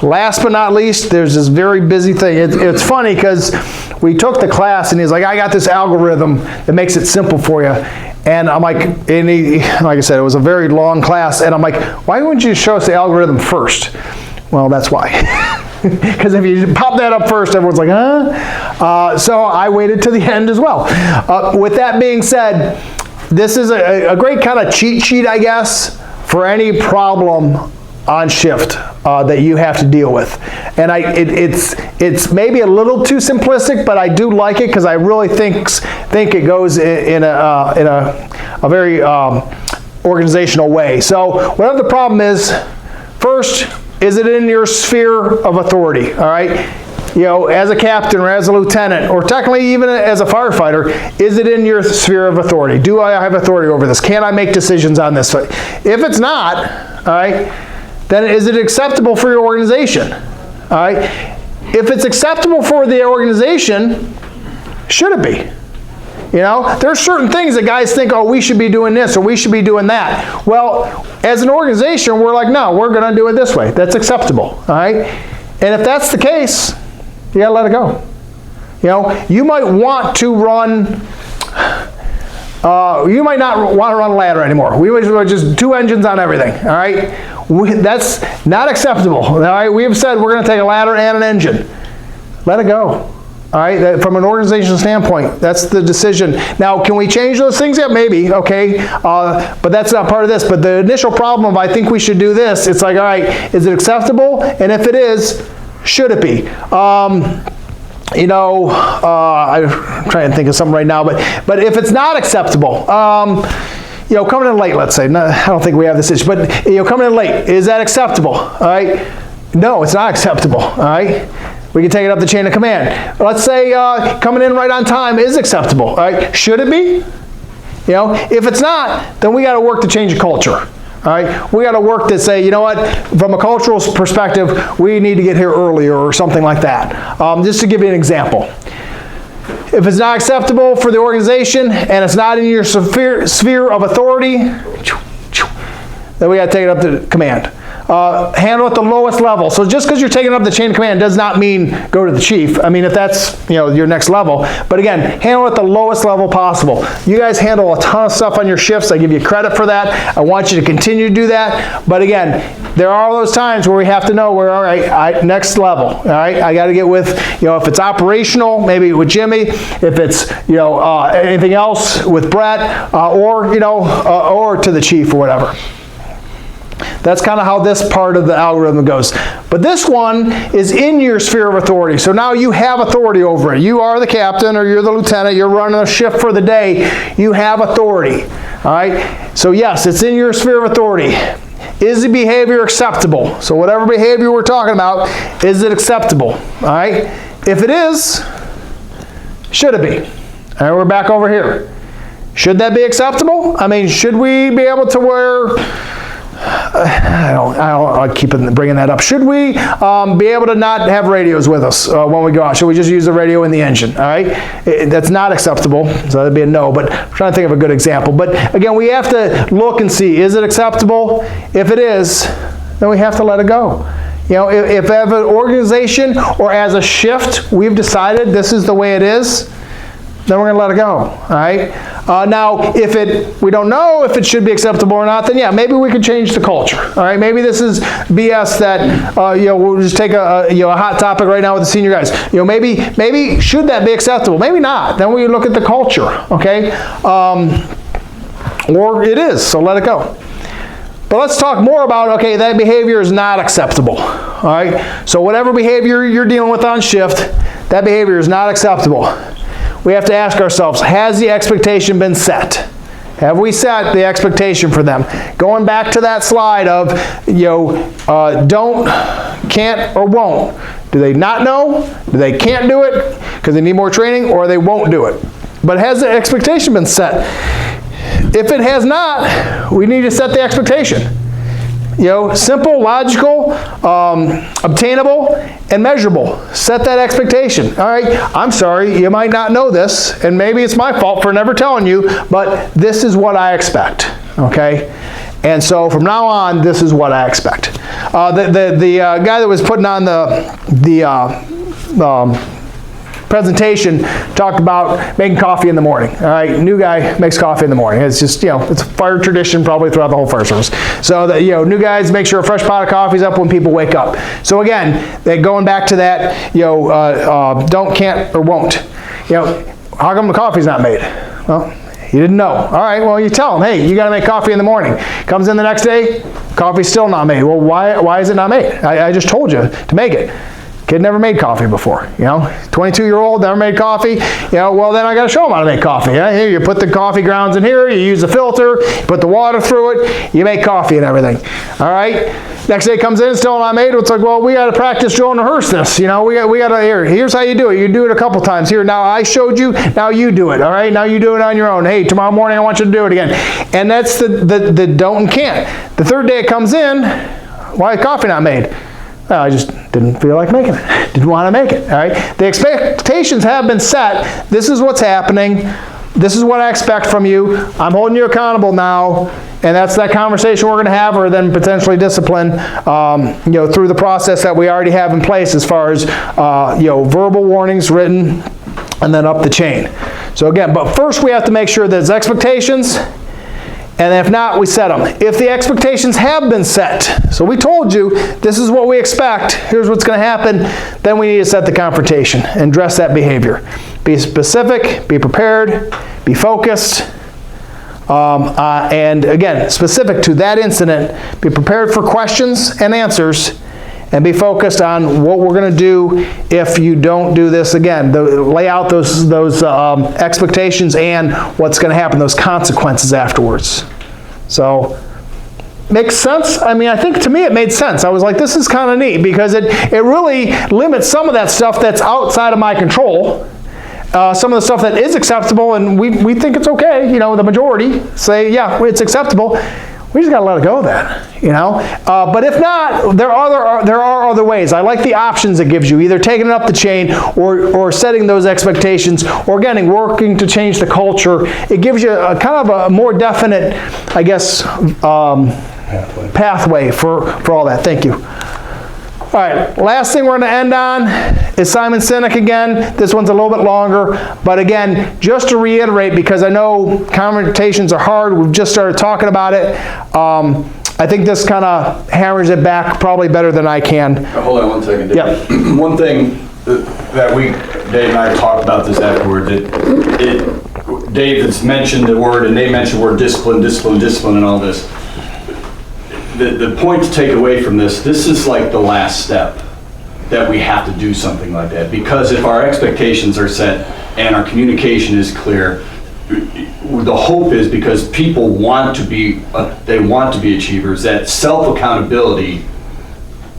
Last but not least, there's this very busy thing. It's funny because we took the class and he's like, I got this algorithm that makes it simple for you. And I'm like, like I said, it was a very long class. And I'm like, why wouldn't you show us the algorithm first? Well, that's why. Because if you pop that up first, everyone's like, huh? So I waited to the end as well. With that being said, this is a great kind of cheat sheet, I guess, for any problem on shift that you have to deal with. And it's maybe a little too simplistic, but I do like it because I really think it goes in a very organizational way. So whatever the problem is, first, is it in your sphere of authority? All right, as a captain or as a lieutenant, or technically even as a firefighter, is it in your sphere of authority? Do I have authority over this? Can I make decisions on this? If it's not, all right, then is it acceptable for your organization? All right? If it's acceptable for the organization, should it be? There's certain things that guys think, oh, we should be doing this or we should be doing that. Well, as an organization, we're like, no, we're going to do it this way. That's acceptable. All right? And if that's the case, you got to let it go. You might want to run. You might not want to run a ladder anymore. We would just 2 engines on everything. All right? That's not acceptable. All right? We have said we're going to take a ladder and an engine. Let it go. All right? From an organizational standpoint, that's the decision. Now, can we change those things? Yeah, maybe. Okay. But that's not part of this. But the initial problem of I think we should do this, it's like, all right, is it acceptable? And if it is, should it be? I'm trying to think of something right now, but if it's not acceptable, coming in late, let's say, no, I don't think we have this issue, but coming in late, is that acceptable? All right? No, it's not acceptable. All right? We can take it up the chain of command. Let's say coming in right on time is acceptable. All right? Should it be? If it's not, then we got to work to change the culture. All right, we got to work to say, you know what, from a cultural perspective, we need to get here earlier or something like that. Just to give you an example. If it's not acceptable for the organization and it's not in your sphere of authority, then we got to take it up to command. Handle at the lowest level. So just because you're taking up the chain of command does not mean go to the chief. I mean, if that's, you know, your next level. But again, handle at the lowest level possible. You guys handle a ton of stuff on your shifts. I give you credit for that. I want you to continue to do that. But again, there are those times where we have to know we're all right, next level. All right, I got to get with, you know, if it's operational, maybe with Jimmy. If it's, you know, anything else with Brett, or, you know, or to the chief or whatever. That's kind of how this part of the algorithm goes. But this one is in your sphere of authority. So now you have authority over it. You are the captain or you're the lieutenant. You're running a shift for the day. You have authority. All right? So yes, it's in your sphere of authority. Is the behavior acceptable? So whatever behavior we're talking about, is it acceptable? All right? If it is, should it be? All right, we're back over here. Should that be acceptable? I mean, should we be able to wear... I keep bringing that up. Should we be able to not have radios with us when we go out? Should we just use the radio in the engine? All right, that's not acceptable, so that'd be a no. But I'm trying to think of a good example. But again, we have to look and see: is it acceptable? If it is, then we have to let it go. You know, if as an organization or as a shift, we've decided this is the way it is, then we're going to let it go. All right. Now, if we don't know if it should be acceptable or not, then yeah, maybe we could change the culture. All right, maybe this is BS that you know, we'll just take a hot topic right now with the senior guys. You know, maybe should that be acceptable? Maybe not. Then we look at the culture. Okay, or it is. So let it go. But let's talk more about, okay, that behavior is not acceptable. All right. So whatever behavior you're dealing with on shift, that behavior is not acceptable. We have to ask ourselves, has the expectation been set? Have we set the expectation for them? Going back to that slide of, you know, don't, can't, or won't. Do they not know? Do they can't do it because they need more training, or they won't do it? But has the expectation been set? If it has not, we need to set the expectation. You know, simple, logical, obtainable, and measurable. Set that expectation. All right, I'm sorry, you might not know this, and maybe it's my fault for never telling you, but this is what I expect, okay? And so from now on, this is what I expect. The guy that was putting on the presentation talked about making coffee in the morning. All right, new guy makes coffee in the morning. It's just, you know, it's a fire tradition probably throughout the whole fire service. So that, you know, new guys make sure a fresh pot of coffee is up when people wake up. So again, going back to that, you know, don't, can't, or won't. You know, how come the coffee's not made? Well, you didn't know. All right, well, you tell them, hey, you got to make coffee in the morning. Comes in the next day, coffee's still not made. Well, why is it not made? I just told you to make it. Kid never made coffee before, you know, 22-year-old never made coffee, you know, well then I got to show them how to make coffee. Yeah? Here, you put the coffee grounds in here, you use the filter, you put the water through it, you make coffee and everything. All right, next day comes in, still not made. It's like, well, we got to practice, drill, and rehearse this. You know, we got to here's how you do it. You do it a couple times. Here, now I showed you, now you do it. All right, now you do it on your own. Hey, tomorrow morning I want you to do it again. And that's the don't and can't. The third day it comes in, why is coffee not made? I just didn't feel like making it. Didn't want to make it. All right. The expectations have been set. This is what's happening. This is what I expect from you. I'm holding you accountable now, and that's that conversation we're going to have, or then potentially discipline. You know, through the process that we already have in place, as far as you know, verbal warnings, written, and then up the chain. So again, but first we have to make sure there's expectations. And if not, we set them. If the expectations have been set, so we told you this is what we expect, here's what's going to happen, then we need to set the confrontation and address that behavior. Be specific, be prepared, be focused, and again, specific to that incident, be prepared for questions and answers, and be focused on what we're going to do if you don't do this again. Lay out those expectations and what's going to happen, those consequences afterwards. So, makes sense? I mean, I think to me it made sense. I was like, this is kind of neat, because it really limits some of that stuff that's outside of my control. Some of the stuff that is acceptable, and we think it's okay, you know, the majority say, yeah, it's acceptable. we just gotta let it go then, you know? But if not, there are other ways. I like the options it gives you, either taking it up the chain or setting those expectations, or again, working to change the culture. It gives you a kind of a more definite, I guess, pathway for all that. Thank you. All right, last thing we're going to end on is Simon Sinek again. This one's a little bit longer, but again, just to reiterate, because I know confrontations are hard, we've just started talking about it. I think this kind of hammers it back probably better than I can. Hold on one second, Dave. Yep. One thing that Dave and I talked about this afterwards, Dave has mentioned the word, and they mentioned the word discipline, and all this. The point to take away from this is like the last step that we have to do something like that, because if our expectations are set and our communication is clear, the hope is, because people want to be achievers, that self-accountability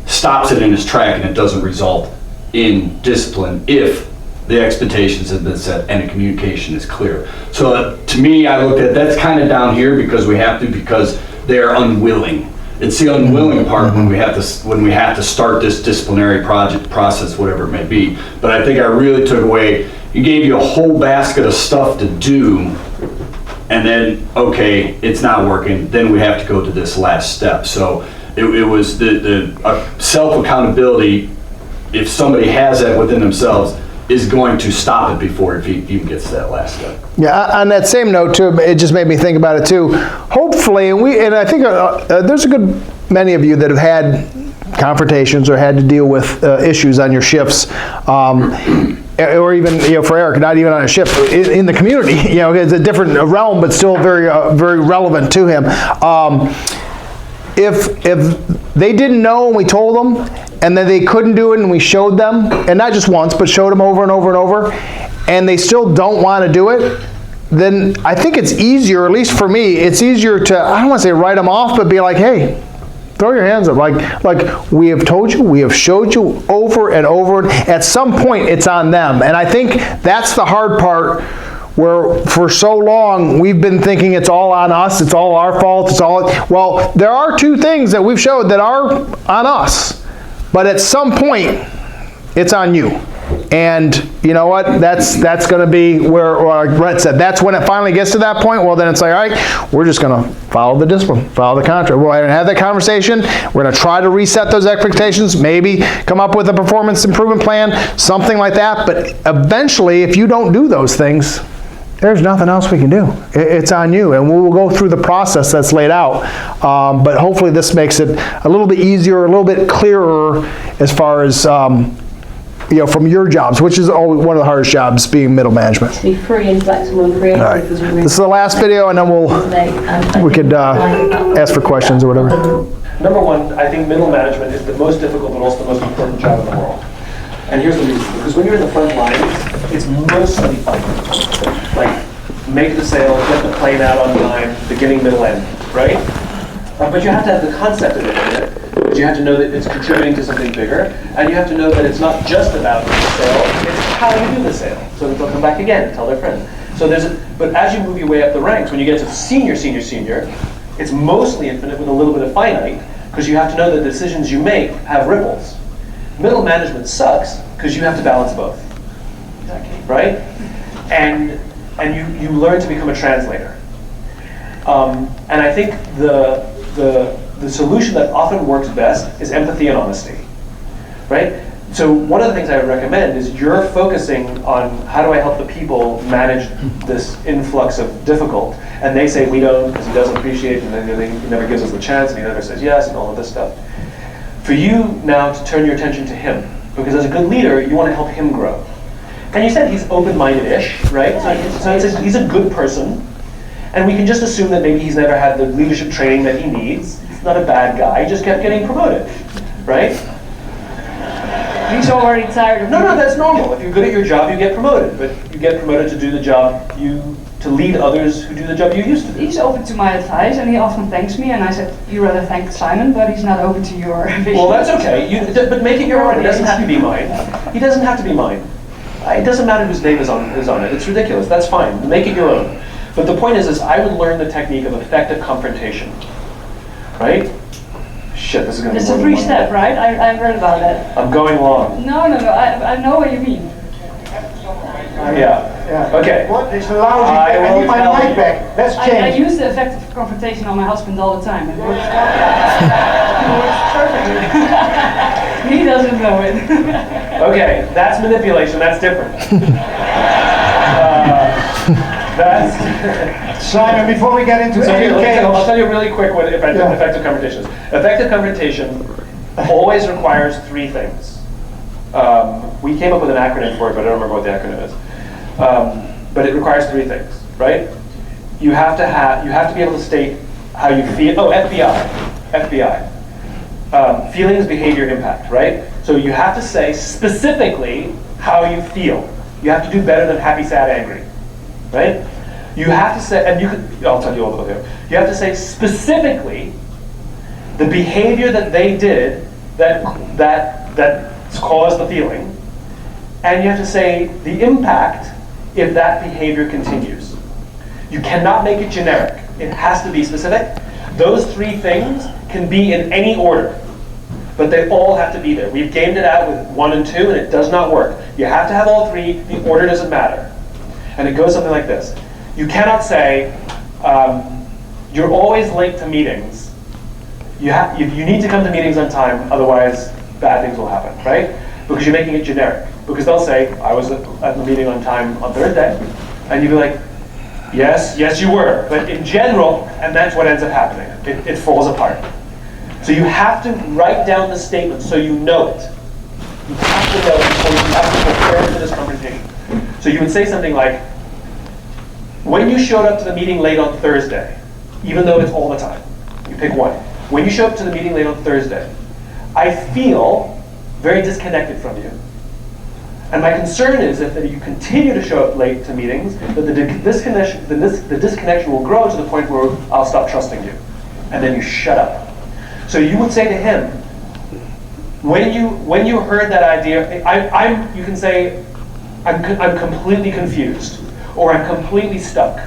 stops it in its track and it doesn't result in discipline if the expectations have been set and the communication is clear. So to me, I looked at that's kind of down here because they're unwilling. It's the unwilling part when we have to start this disciplinary process, whatever it may be. But I think I really took away, he gave you a whole basket of stuff to do, and then, okay, it's not working, then we have to go to this last step. So it was the self-accountability, if somebody has that within themselves, is going to stop it before it even gets to that last step. Yeah, on that same note too, it just made me think about it too. Hopefully, and I think there's a good many of you that have had confrontations or had to deal with issues on your shifts, or even, for Eric, not even on a shift, in the community. It's a different realm, but still very very relevant to him. If they didn't know and we told them, and then they couldn't do it and we showed them, and not just once, but showed them over and over and over, and they still don't want to do it, then I think it's easier, at least for me, it's easier to, I don't want to say write them off, but be like, hey, throw your hands up. Like we have told you, we have showed you over and over. At some point, it's on them. And I think that's the hard part, where for so long we've been thinking it's all on us, it's all our fault, well, there are two things that we've showed that are on us, but at some point it's on you. And you know what, that's going to be where, like Brett said, that's when it finally gets to that point. Well, then it's like, all right, we're just going to follow the discipline, follow the contract. We're going to have that conversation. We're going to try to reset those expectations, maybe come up with a performance improvement plan, something like that. But eventually, if you don't do those things, there's nothing else we can do. It's on you, and we will go through the process that's laid out. But hopefully this makes it a little bit easier, a little bit clearer as far as, from your jobs, which is always one of the hardest jobs, being middle management. To be free and flexible and creative. All right. This is the last video, and then we could ask for questions or whatever. Number one, I think middle management is the most difficult but also the most important job in the world. And here's the reason. Because when you're in the front lines, it's mostly fun. Like, make the sale, get the plane out on time, beginning, middle, end, right? But you have to have the concept of it in it. But you have to know that it's contributing to something bigger. And you have to know that it's not just about the sale, it's how you do the sale. So that they'll come back again and tell their friends. So but as you move your way up the ranks, when you get to senior, it's mostly infinite with a little bit of finite, because you have to know that the decisions you make have ripples. Middle management sucks because you have to balance both. Exactly. Right? And you learn to become a translator. And I think the solution that often works best is empathy and honesty. Right? So one of the things I would recommend is you're focusing on how do I help the people manage this influx of difficult, and they say we don't because he doesn't appreciate, and then he never gives us the chance, and he never says yes, and all of this stuff. For you now to turn your attention to him, because as a good leader, you want to help him grow. And you said he's open-minded-ish, right? So he's a good person, and we can just assume that maybe he's never had the leadership training that he needs. He's not a bad guy, he just kept getting promoted, right? He's already tired of No, that's normal. If you're good at your job, you get promoted, but you get promoted to do the job to lead others who do the job you used to do. He's open to my advice, and he often thanks me, and I said, you rather thank Simon, but he's not open to your vision. Well, that's okay, but make it your own. It doesn't have to be mine. He doesn't have to be mine. It doesn't matter whose name is on it. It's ridiculous. That's fine. Make it your own. But the point is I would learn the technique of effective confrontation. right? Shit, this is gonna be It's more a than one three-step, day. right? I've heard about that. I'm going long. No, I know what you mean. Yeah. Okay. What? It's lousy. I I will need my tell mic you. back. Let's I change. use the effective confrontation on my husband all the time. It works perfectly. He doesn't know it. Okay, that's manipulation, that's different. That's... Simon, before we get into So any here, I'll chaos. tell you really quick what Yeah. effective confrontation is. Effective confrontation always requires three things. We came up with an acronym for it, but I don't remember what the acronym is. But it requires three things, right? You have to be able to state how you feel. Oh, FBI. Feelings, behavior, impact, right? So you have to say specifically how you feel. You have to do better than happy, sad, angry, right? You have to say, and I'll tell you all of them. You have to say specifically the behavior that they did that caused the feeling, and you have to say the impact if that behavior continues. You cannot make it generic. It has to be specific. Those three things can be in any order, but they all have to be there. We've gamed it out with 1 and 2, and it does not work. You have to have all three. The order doesn't matter. And it goes something like this. You cannot say, you're always late to meetings. You need to come to meetings on time, otherwise bad things will happen, right? Because you're making it generic. Because they'll say, I was at the meeting on time on Thursday, and you'd be like, yes, you were. But in general, and that's what ends up happening. It falls apart. So you have to write down the statement so you know it. You have to know it before you have to prepare for this confrontation. So you would say something like, when you showed up to the meeting late on Thursday, even though it's all the time, you pick one. When you show up to the meeting late on Thursday, I feel very disconnected from you. And my concern is that if you continue to show up late to meetings, that the disconnection will grow to the point where I'll stop trusting you. And then you shut up. So you would say to him, when you heard that idea, you can say, I'm completely confused, or I'm completely stuck.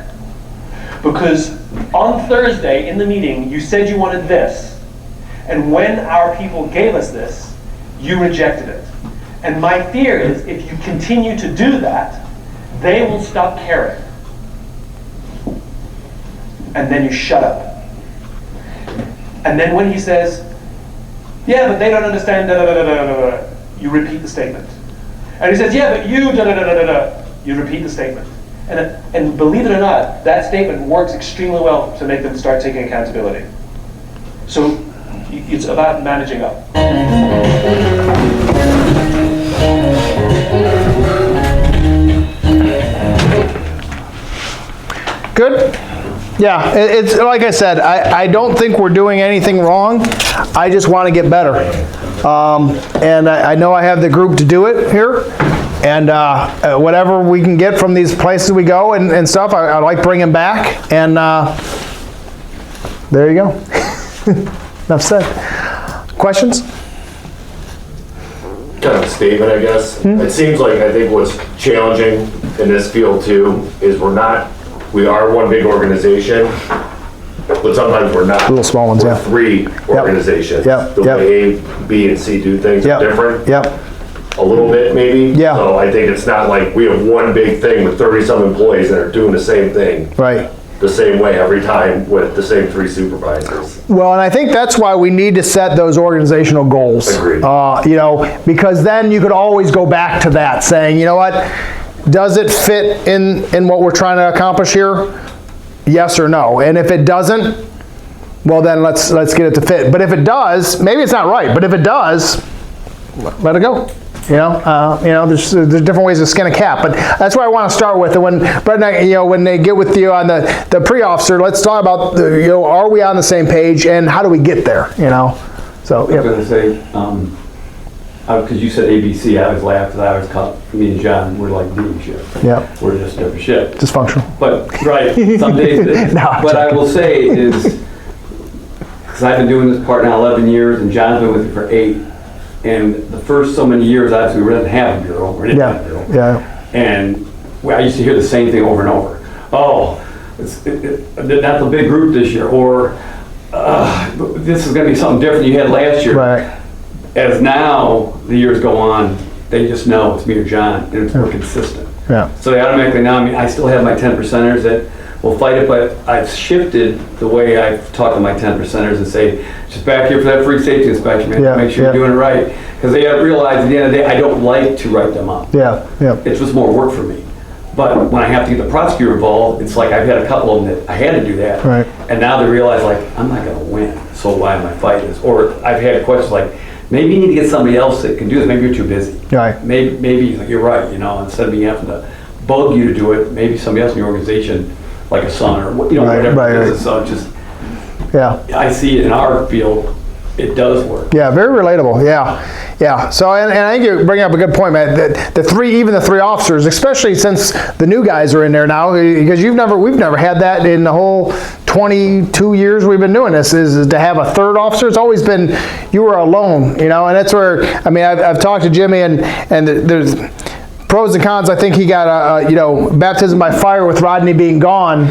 Because on Thursday in the meeting, you said you wanted this, and when our people gave us this, you rejected it. And my fear is, if you continue to do that, they will stop caring. And then you shut up. And then when he says, yeah, but they don't understand, da da da da da da, you repeat the statement. And he says, yeah, but you da da da da da da, you repeat the statement. And believe it or not, that statement works extremely well to make them start taking accountability. So it's about managing up. Good? Yeah, it's like I said, I don't think we're doing anything wrong. I just want to get better. And I know I have the group to do it here. And whatever we can get from these places we go and stuff, I like bringing back. And there you go. Enough said. Questions? Kind of a statement, I guess. It seems like, I think what's challenging in this field too is we are one big organization, but sometimes we're not. Little small ones, We're yeah. three organizations. Yep. The way A, B, and C do things are different. Yep. A little bit, maybe. Yeah. So I think it's not like we have one big thing with 30-some employees that are doing the same thing. Right. The same way every time with the same 3 supervisors. Well, and I think that's why we need to set those organizational goals. Agreed. Because then you could always go back to that, saying, you know what, does it fit in what we're trying to accomplish here? Yes or no. And if it doesn't, well then let's get it to fit. But if it does, maybe it's not right, but if it does, let it go. There's different ways to skin a cat, but that's where I want to start with. And when Brett and I, when they get with you on the pre-officer, let's talk about, are we on the same page and how do we get there, So, I was going to say, because you said ABC, I was laughing because I was caught, me and John, we're like D shift. Yeah. We're just different shift. Dysfunctional. But, right, some days it is. No, I'm but I joking. will say is, because I've been doing this part now 11 years and John's been with me for 8. And the first so many years, obviously, we didn't have a bureau. We didn't have a bureau. Yeah. And I used to hear the same thing over and over. Oh, that's a big group this year. Or this is gonna be something different you had last year. Right. As now, the years go on, they just know it's me or John, and it's more consistent. Yeah. So they automatically know, I still have my 10 percenters that will fight it, but I've shifted the way I've talked to my 10 percenters and say, just back here for that free safety inspection, man, Yeah, make sure yeah. you're doing it right. Because they have realized at the end of the day, I don't like to write them up. Yeah, yeah. It's just more work for me. But when I have to get the prosecutor involved, it's like I've had a couple of them that I had to do that. Right. And now they realize, like, I'm not gonna win, so why am I fighting this? Or I've had questions like, maybe you need to get somebody else that can do this, maybe you're too busy. Right. Maybe you're right, instead of me having to bug you to do it, maybe somebody else in your organization, like a son or, Right, whatever right, it is. right. So just, Yeah. I see it in our field, it does work. Yeah, very relatable. Yeah, yeah. So, and I think you bring up a good point, man. Even the three officers, especially since the new guys are in there now, because we've never had that in the whole 22 years we've been doing this. Is to have a third officer. It's always been you were alone, and that's where I've talked to Jimmy, and there's pros and cons. I think he got baptism by fire with Rodney being gone,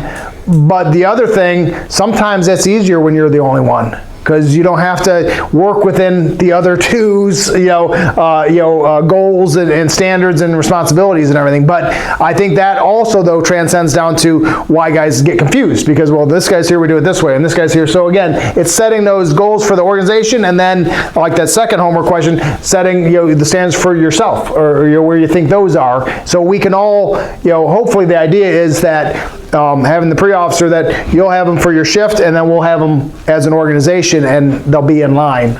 but the other thing, sometimes that's easier when you're the only one. Because you don't have to work within the other two's, goals and standards and responsibilities and everything. But I think that also, though, transcends down to why guys get confused. Because, well, this guy's here, we do it this way, and this guy's here. So again, it's setting those goals for the organization, and then, like that second homework question, setting the standards for yourself, or where you think those are. So we can all, hopefully the idea is that having the pre-officer, that you'll have them for your shift, and then we'll have them as an organization, and they'll be in line.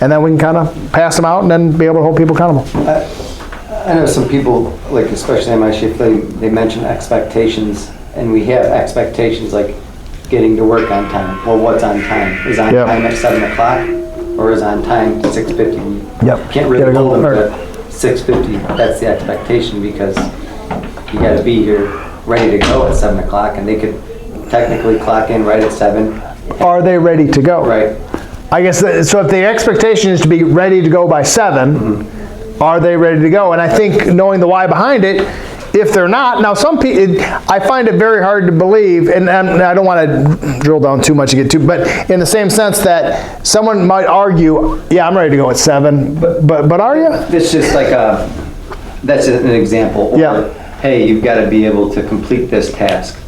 And then we can kind of pass them out and then be able to hold people accountable. I know some people, like especially in my shift, they mention expectations, and we have expectations like getting to work on time. Well, what's on time? Is on time at 7 o'clock, or is on time 6:50? Yep. You can't really hold them to 6:50. That's the expectation, because you got to be here ready to go at 7 o'clock, and they could technically clock in right at 7. Are they ready to go? Right. I guess, so if the expectation is to be ready to go by 7, are they ready to go? And I think knowing the why behind it, if they're not, now some people, I find it very hard to believe, and I don't want to drill down too much to get to, but in the same sense that someone might argue, yeah, I'm ready to go at 7, but are you? It's just like that's an example. Or, hey, you've got to be able to complete this task.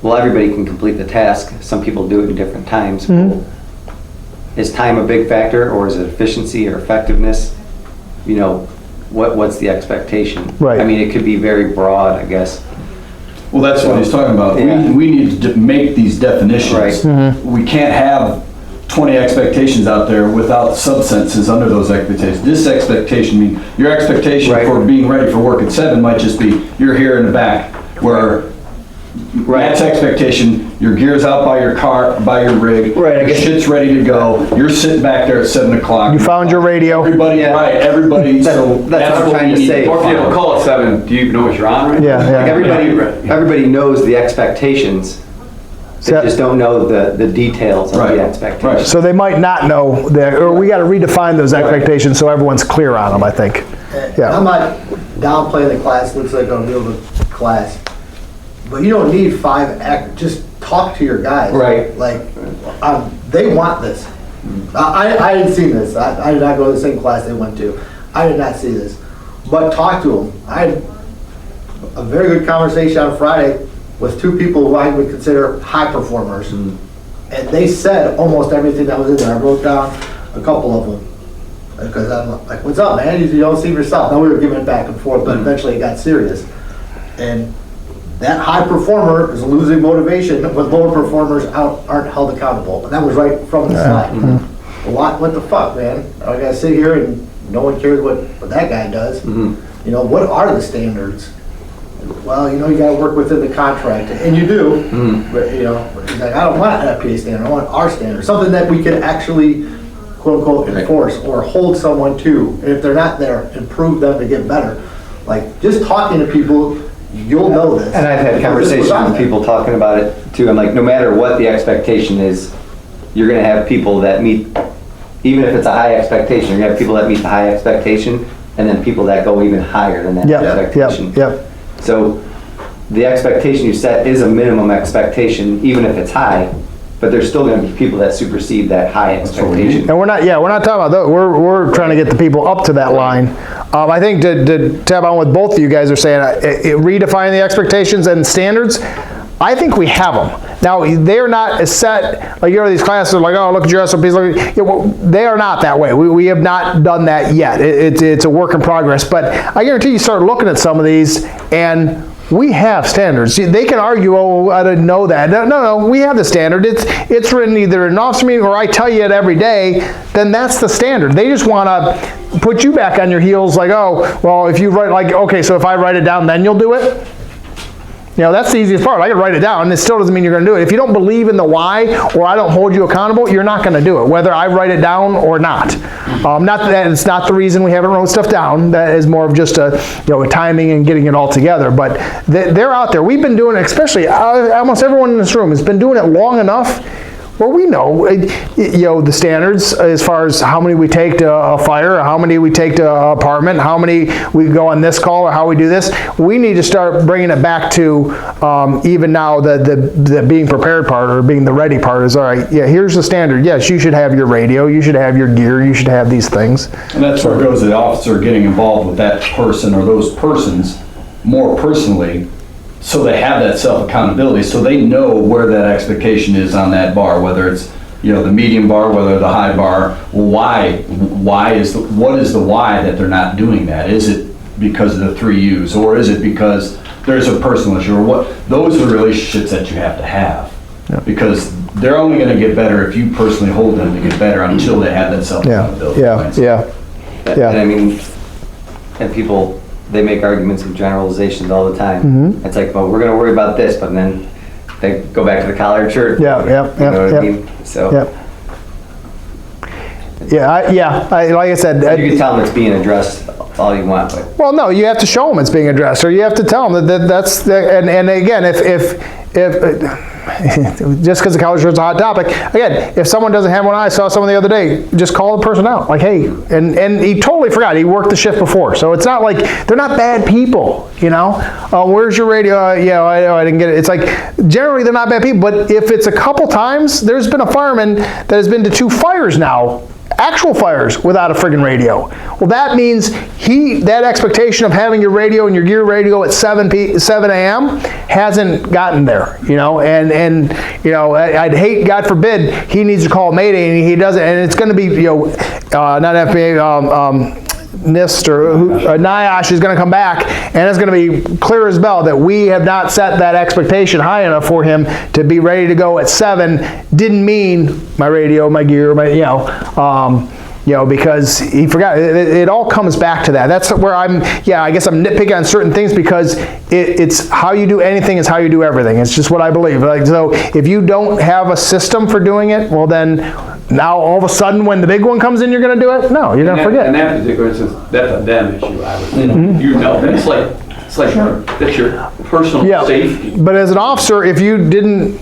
Well, everybody can complete the task. Some people do it in different times. Mm-hmm. Is time a big factor, or is it efficiency or effectiveness? What's the expectation? Right. I mean, it could be very broad, I guess. Well, that's what he's talking about. Yeah. We need to make these definitions. Right. Mm-hmm. We can't have 20 expectations out there without subsenses under those expectations. This expectation, your expectation for being ready for work at 7 might just be, you're here in the back, where Matt's expectation, your gear's out by your car, by your rig, your shit's ready to go, you're sitting back there at 7 o'clock. You found your radio. Everybody, everybody, so that's what I'm trying to say. Or if you don't call it 7, do you even know what you're on, right? Yeah, Like everybody knows the expectations. They just don't know the details of the expectations. So they might not know that, or we got to redefine those expectations so everyone's clear on them, I think. Yeah. I'm not downplaying the class, looks like a real good class. But you don't need 5 just talk to your guys. Right. Like, they want this. I didn't see this. I did not go to the same class they went to. I did not see this. But talk to them. I had a very good conversation on Friday with 2 people who I would consider high performers. And they said almost everything that was in there. I wrote down a couple of them. Because I'm like, what's up, man? You don't see yourself. Now we were giving it back and forth, but eventually it got serious. And that high performer is losing motivation when lower performers aren't held accountable. And that was right from the slide. What the fuck, man? I gotta sit here and no one cares what that guy does. What are the standards? Well, you gotta work within the contract, and you do. But he's like, I don't want an FPA standard. I want our standard, something that we can actually, quote unquote, enforce or hold someone to. And if they're not there, improve them to get better. Like just talking to people. You'll know this. And I've had conversations with people talking about it too. I'm like, no matter what the expectation is, you're going to have people that meet, even if it's a high expectation, you're going to have people that meet the high expectation, and then people that go even higher than that expectation. So the expectation you set is a minimum expectation, even if it's high, but there's still gonna be people that supersede that high expectation. And we're not talking about that. We're trying to get the people up to that line. I think to tab on what both of you guys are saying, redefine the expectations and standards. I think we have them. Now, they're not as set, like, these classes are like, oh, look at your SOPs. They are not that way. We have not done that yet. It's a work in progress. But I guarantee you start looking at some of these, and we have standards. They can argue, oh, I didn't know that. No, we have the standard. It's written either in an officer meeting or I tell you it every day, then that's the standard. They just want to put you back on your heels like, oh, well, if you write, like, okay, so if I write it down, then you'll do it? That's the easiest part. I can write it down, and it still doesn't mean you're going to do it. If you don't believe in the why, or I don't hold you accountable, you're not going to do it, whether I write it down or not. Not that it's not the reason we haven't wrote stuff down. That is more of just a timing and getting it all together. But they're out there. We've been doing it, especially almost everyone in this room has been doing it long enough. Well, we know, the standards as far as how many we take to a fire, or how many we take to an apartment, how many we go on this call, or how we do this. We need to start bringing it back to even now the being prepared part, or being the ready part is, all right, here's the standard. Yes, you should have your radio, you should have your gear, you should have these things. And that's where it goes to the officer getting involved with that person or those persons more personally, so they have that self-accountability, so they know where that expectation is on that bar, whether it's the medium bar, whether the high bar. What is the why that they're not doing that? Is it because of the 3 U's, or is it because there's a personal issue, or what? Those are the relationships that you have to have, because they're only going to get better if you personally hold them to get better until they have that self-accountability. And I mean, and people, they make arguments and generalizations all the time. Mm-hmm. It's like, well, we're going to worry about this, but then they go back to the collared shirt. You know what I mean? So. Like I said, you can tell them it's being addressed all you want, but. Well, no, you have to show them it's being addressed, or you have to tell them that's and again, if just because the college is a hot topic, again, if someone doesn't have one, I saw someone the other day, just call the person out, like, hey, and he totally forgot, he worked the shift before, so it's not like, they're not bad people, where's your radio, I didn't get it. It's like, generally they're not bad people, but if it's a couple times, there's been a fireman that has been to 2 fires now, actual fires, without a friggin' radio. Well, that means that expectation of having your radio and your gear radio at 7 a.m. hasn't gotten there, and I'd hate, God forbid, he needs to call Mayday and he doesn't, and it's going to be, not FBA, NIST or NIOSH is going to come back, and it's going to be clear as bell that we have not set that expectation high enough for him to be ready to go at 7. Didn't mean my radio, my gear, because he forgot. It all comes back to that. That's where I guess I'm nitpicking on certain things, because it's how you do anything is how you do everything. It's just what I believe. Like, so if you don't have a system for doing it, well then, now all of a sudden when the big one comes in, you're going to do it? No, you're going to forget. In that particular instance, that's a them issue, I would think. It's like that's your personal safety. But as an officer, if you didn't,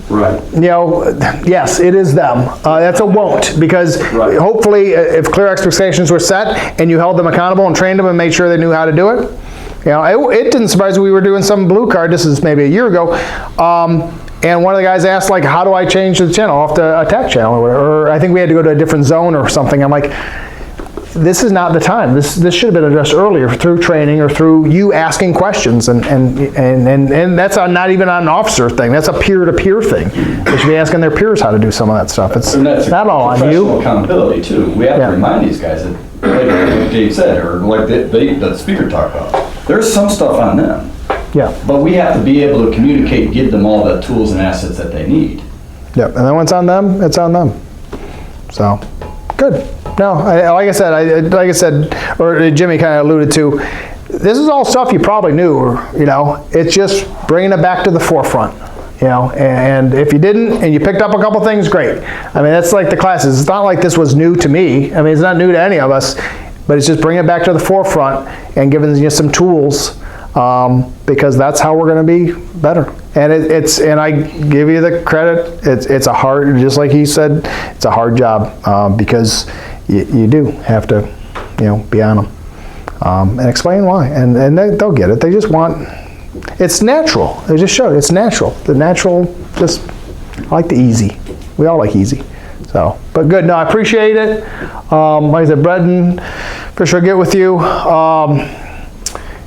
yes, it is them. That's a won't, because hopefully if clear expectations were set and you held them accountable and trained them and made sure they knew how to do it, it didn't surprise me. We were doing some blue card, this is maybe a year ago, and one of the guys asked, like, how do I change the channel off the attack channel, or I think we had to go to a different zone or something. I'm like, this is not the time. This should have been addressed earlier through training or through you asking questions, and that's not even an officer thing. That's a peer-to-peer thing. They should be asking their peers how to do some of that stuff. It's not all on you. Professional accountability too. We have to remind these guys that, like Dave said, or like the speaker talked about, there's some stuff on them. But we have to be able to communicate and give them all the tools and assets that they need. And then when it's on them, it's on them. So, good. No, like I said, or Jimmy kind of alluded to, this is all stuff you probably knew, it's just bringing it back to the forefront, and if you didn't and you picked up a couple things, great. I mean, that's like the classes. It's not like this was new to me. I mean, it's not new to any of us, but it's just bringing it back to the forefront and giving you some tools, because that's how we're going to be better. And and I give you the credit. It's a hard, just like he said, it's a hard job, because you do have to, be on them, and explain why. And they'll get it. They just want, it's natural. They just showed it's natural. The natural, just I like the easy. We all like easy. So, but good. No, I appreciate it. Like I said, Brendan, for sure, get with you.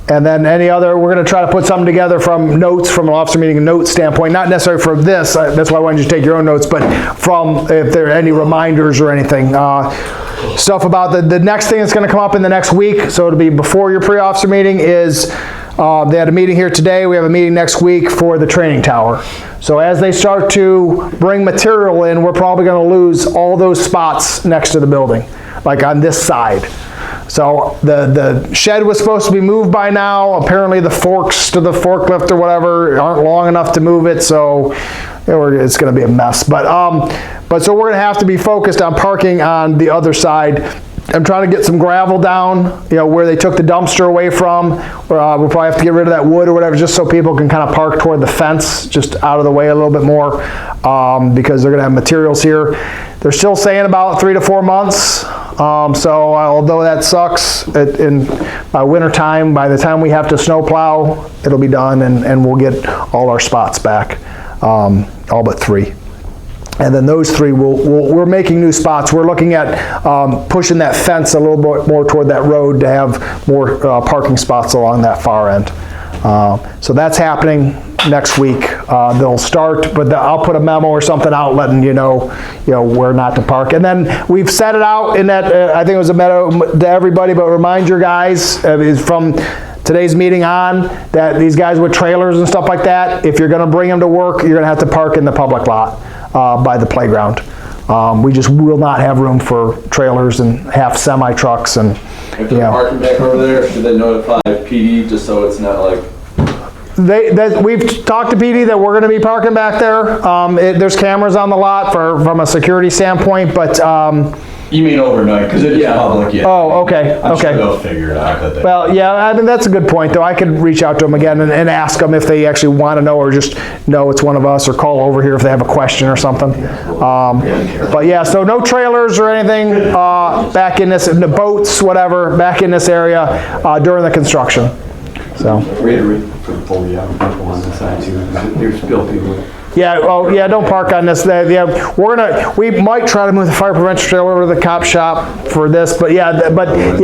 And then any other, we're going to try to put something together from notes, from an officer meeting notes standpoint, not necessarily for this, that's why I wanted you to take your own notes, but from if there are any reminders or anything. Stuff about the next thing that's going to come up in the next week, so it'll be before your pre-officer meeting, is they had a meeting here today, we have a meeting next week for the training tower. So as they start to bring material in, we're probably going to lose all those spots next to the building, like on this side. So the shed was supposed to be moved by now. Apparently the forks to the forklift or whatever aren't long enough to move it, so it's going to be a mess. But so we're going to have to be focused on parking on the other side. I'm trying to get some gravel down, where they took the dumpster away from. We'll probably have to get rid of that wood or whatever, just so people can kind of park toward the fence, just out of the way a little bit more, because they're going to have materials here. They're still saying about 3 to 4 months. So although that sucks, by winter time, by the time we have to snow plow, it'll be done, and we'll get all our spots back, all but 3. And then those 3, we're making new spots. We're looking at pushing that fence a little bit more toward that road to have more parking spots along that far end. So that's happening next week. They'll start, but I'll put a memo or something out letting you know where not to park. And then we've set it out in that, I think it was a memo to everybody, but remind your guys from today's meeting on that these guys with trailers and stuff like that, if you're going to bring them to work, you're going to have to park in the public lot by the playground. We just will not have room for trailers and half semi trucks and. If they're parking back over there, should they notify PD just so it's not like? We've talked to PD that we're going to be parking back there. There's cameras on the lot from a security standpoint, but. You mean overnight, because it is public, yeah. Oh, okay, I'm okay. sure they'll figure it out. Well, yeah, I mean, that's a good point, though. I could reach out to them again and ask them if they actually want to know, or just know it's one of us, or call over here if they have a question or something. But yeah, so no trailers or anything back in this, the boats, whatever, back in this area during the construction. So. We had to put the pole people on this side too. There's still people. Yeah, oh yeah, don't park on this. Yeah, we might try to move the fire prevention trailer over to the cop shop for this, but yeah,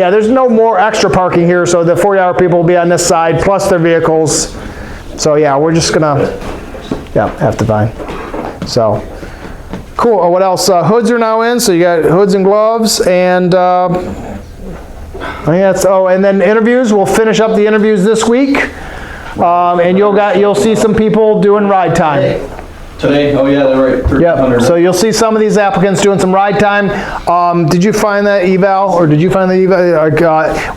there's no more extra parking here, so the 40-hour people will be on this side, plus their vehicles. So yeah, we're just gonna, have to find. So, cool, what else? Hoods are now in, so you got hoods and gloves, and and then interviews, we'll finish up the interviews this week. And you'll see some people doing ride time. Today? Oh yeah, they're right. Yep. So you'll see some of these applicants doing some ride time. Did you find that eval, or did you find the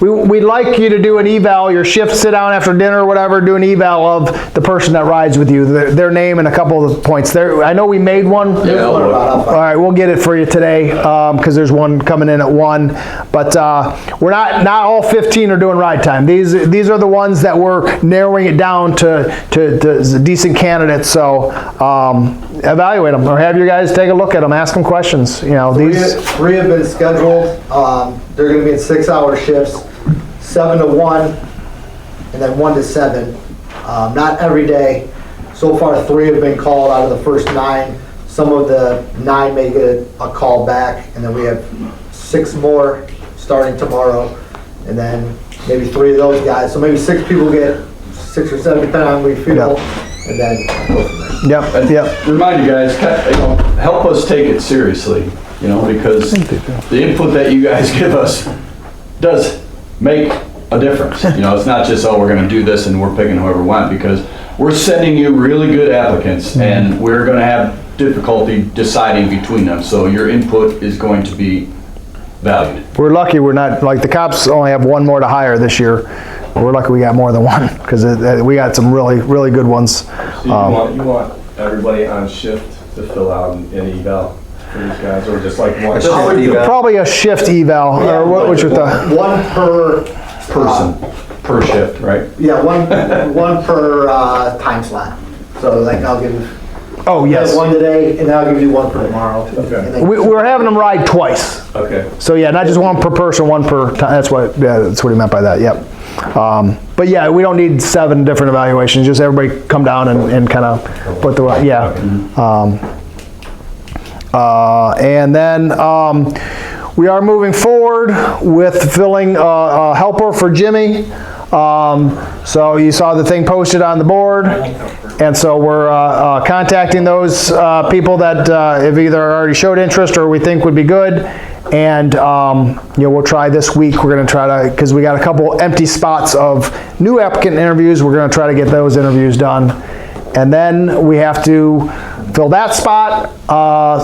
eval? We'd like you to do an eval, your shift sit down after dinner or whatever, do an eval of the person that rides with you, their name and a couple of the points. I know we made one. Yeah, all right, we'll get it for you today, because there's one coming in at 1. But we're not all 15 are doing ride time. These are the ones that we're narrowing it down to decent candidates. So evaluate them, or have your guys take a look at them, ask them questions. Three have been scheduled. They're going to be in 6-hour shifts, 7 to 1, and then 1 to 7. Not every day. So far, 3 have been called out of the first 9. Some of the 9 may get a call back, and then we have 6 more starting tomorrow, and then maybe 3 of those guys. So maybe 6 people get 6 or 7, depending on how we feel, and then go from there. Yep. Remind you guys, help us take it seriously, because the input that you guys give us does make a difference. It's not just, we're going to do this and we're picking whoever we want, because we're sending you really good applicants, and we're going to have difficulty deciding between them. So your input is going to be valued. We're lucky we're not, like the cops only have 1 more to hire this year. We're lucky we got more than 1, because we got some really, really good ones. So you want everybody on shift to fill out an eval for these guys, or just like one shift eval? Probably a shift eval, or what's your thought? 1 per person, per shift, right? Yeah, one per time slot. So like I'll give. Oh yes. 1 today, and then I'll give you 1 for tomorrow. Okay. We're having them ride twice. Okay. So yeah, not just 1 per person, 1 per time. That's what he meant by that. Yep. But yeah, we don't need 7 different evaluations. Just everybody come down and kind of put the And then we are moving forward with filling a helper for Jimmy. So you saw the thing posted on the board. And so we're contacting those people that have either already showed interest or we think would be good. And we'll try this week. We're going to try to, because we got a couple empty spots of new applicant interviews. We're going to try to get those interviews done. And then we have to fill that spot.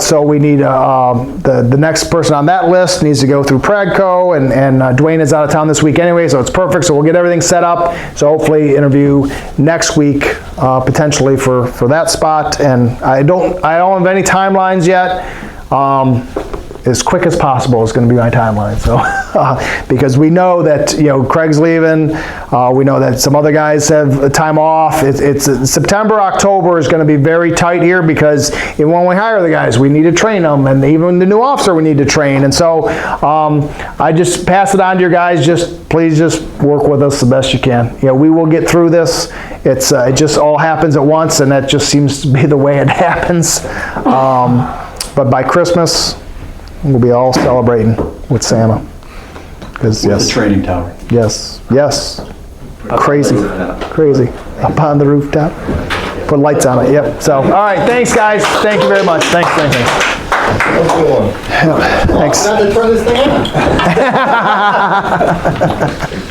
So we need, the next person on that list needs to go through Pragco, and Dwayne is out of town this week anyway, so it's perfect. So we'll get everything set up. So hopefully interview next week, potentially for that spot. And I don't have any timelines yet. As quick as possible is going to be my timeline. So, because we know that Craig's leaving, we know that some other guys have time off. It's September, October is going to be very tight here because when we hire the guys, we need to train them, and even the new officer we need to train. And so, I just pass it on to your guys. Please just work with us the best you can. We will get through this. It just all happens at once, and that just seems to be the way it happens. But by Christmas, we'll be all celebrating with Santa. With the training tower. Yes. Crazy. Up on the rooftop. Put lights on it, yep. So, all right, thanks guys. Thank you very much. Thanks. Thanks. Not to turn this thing on.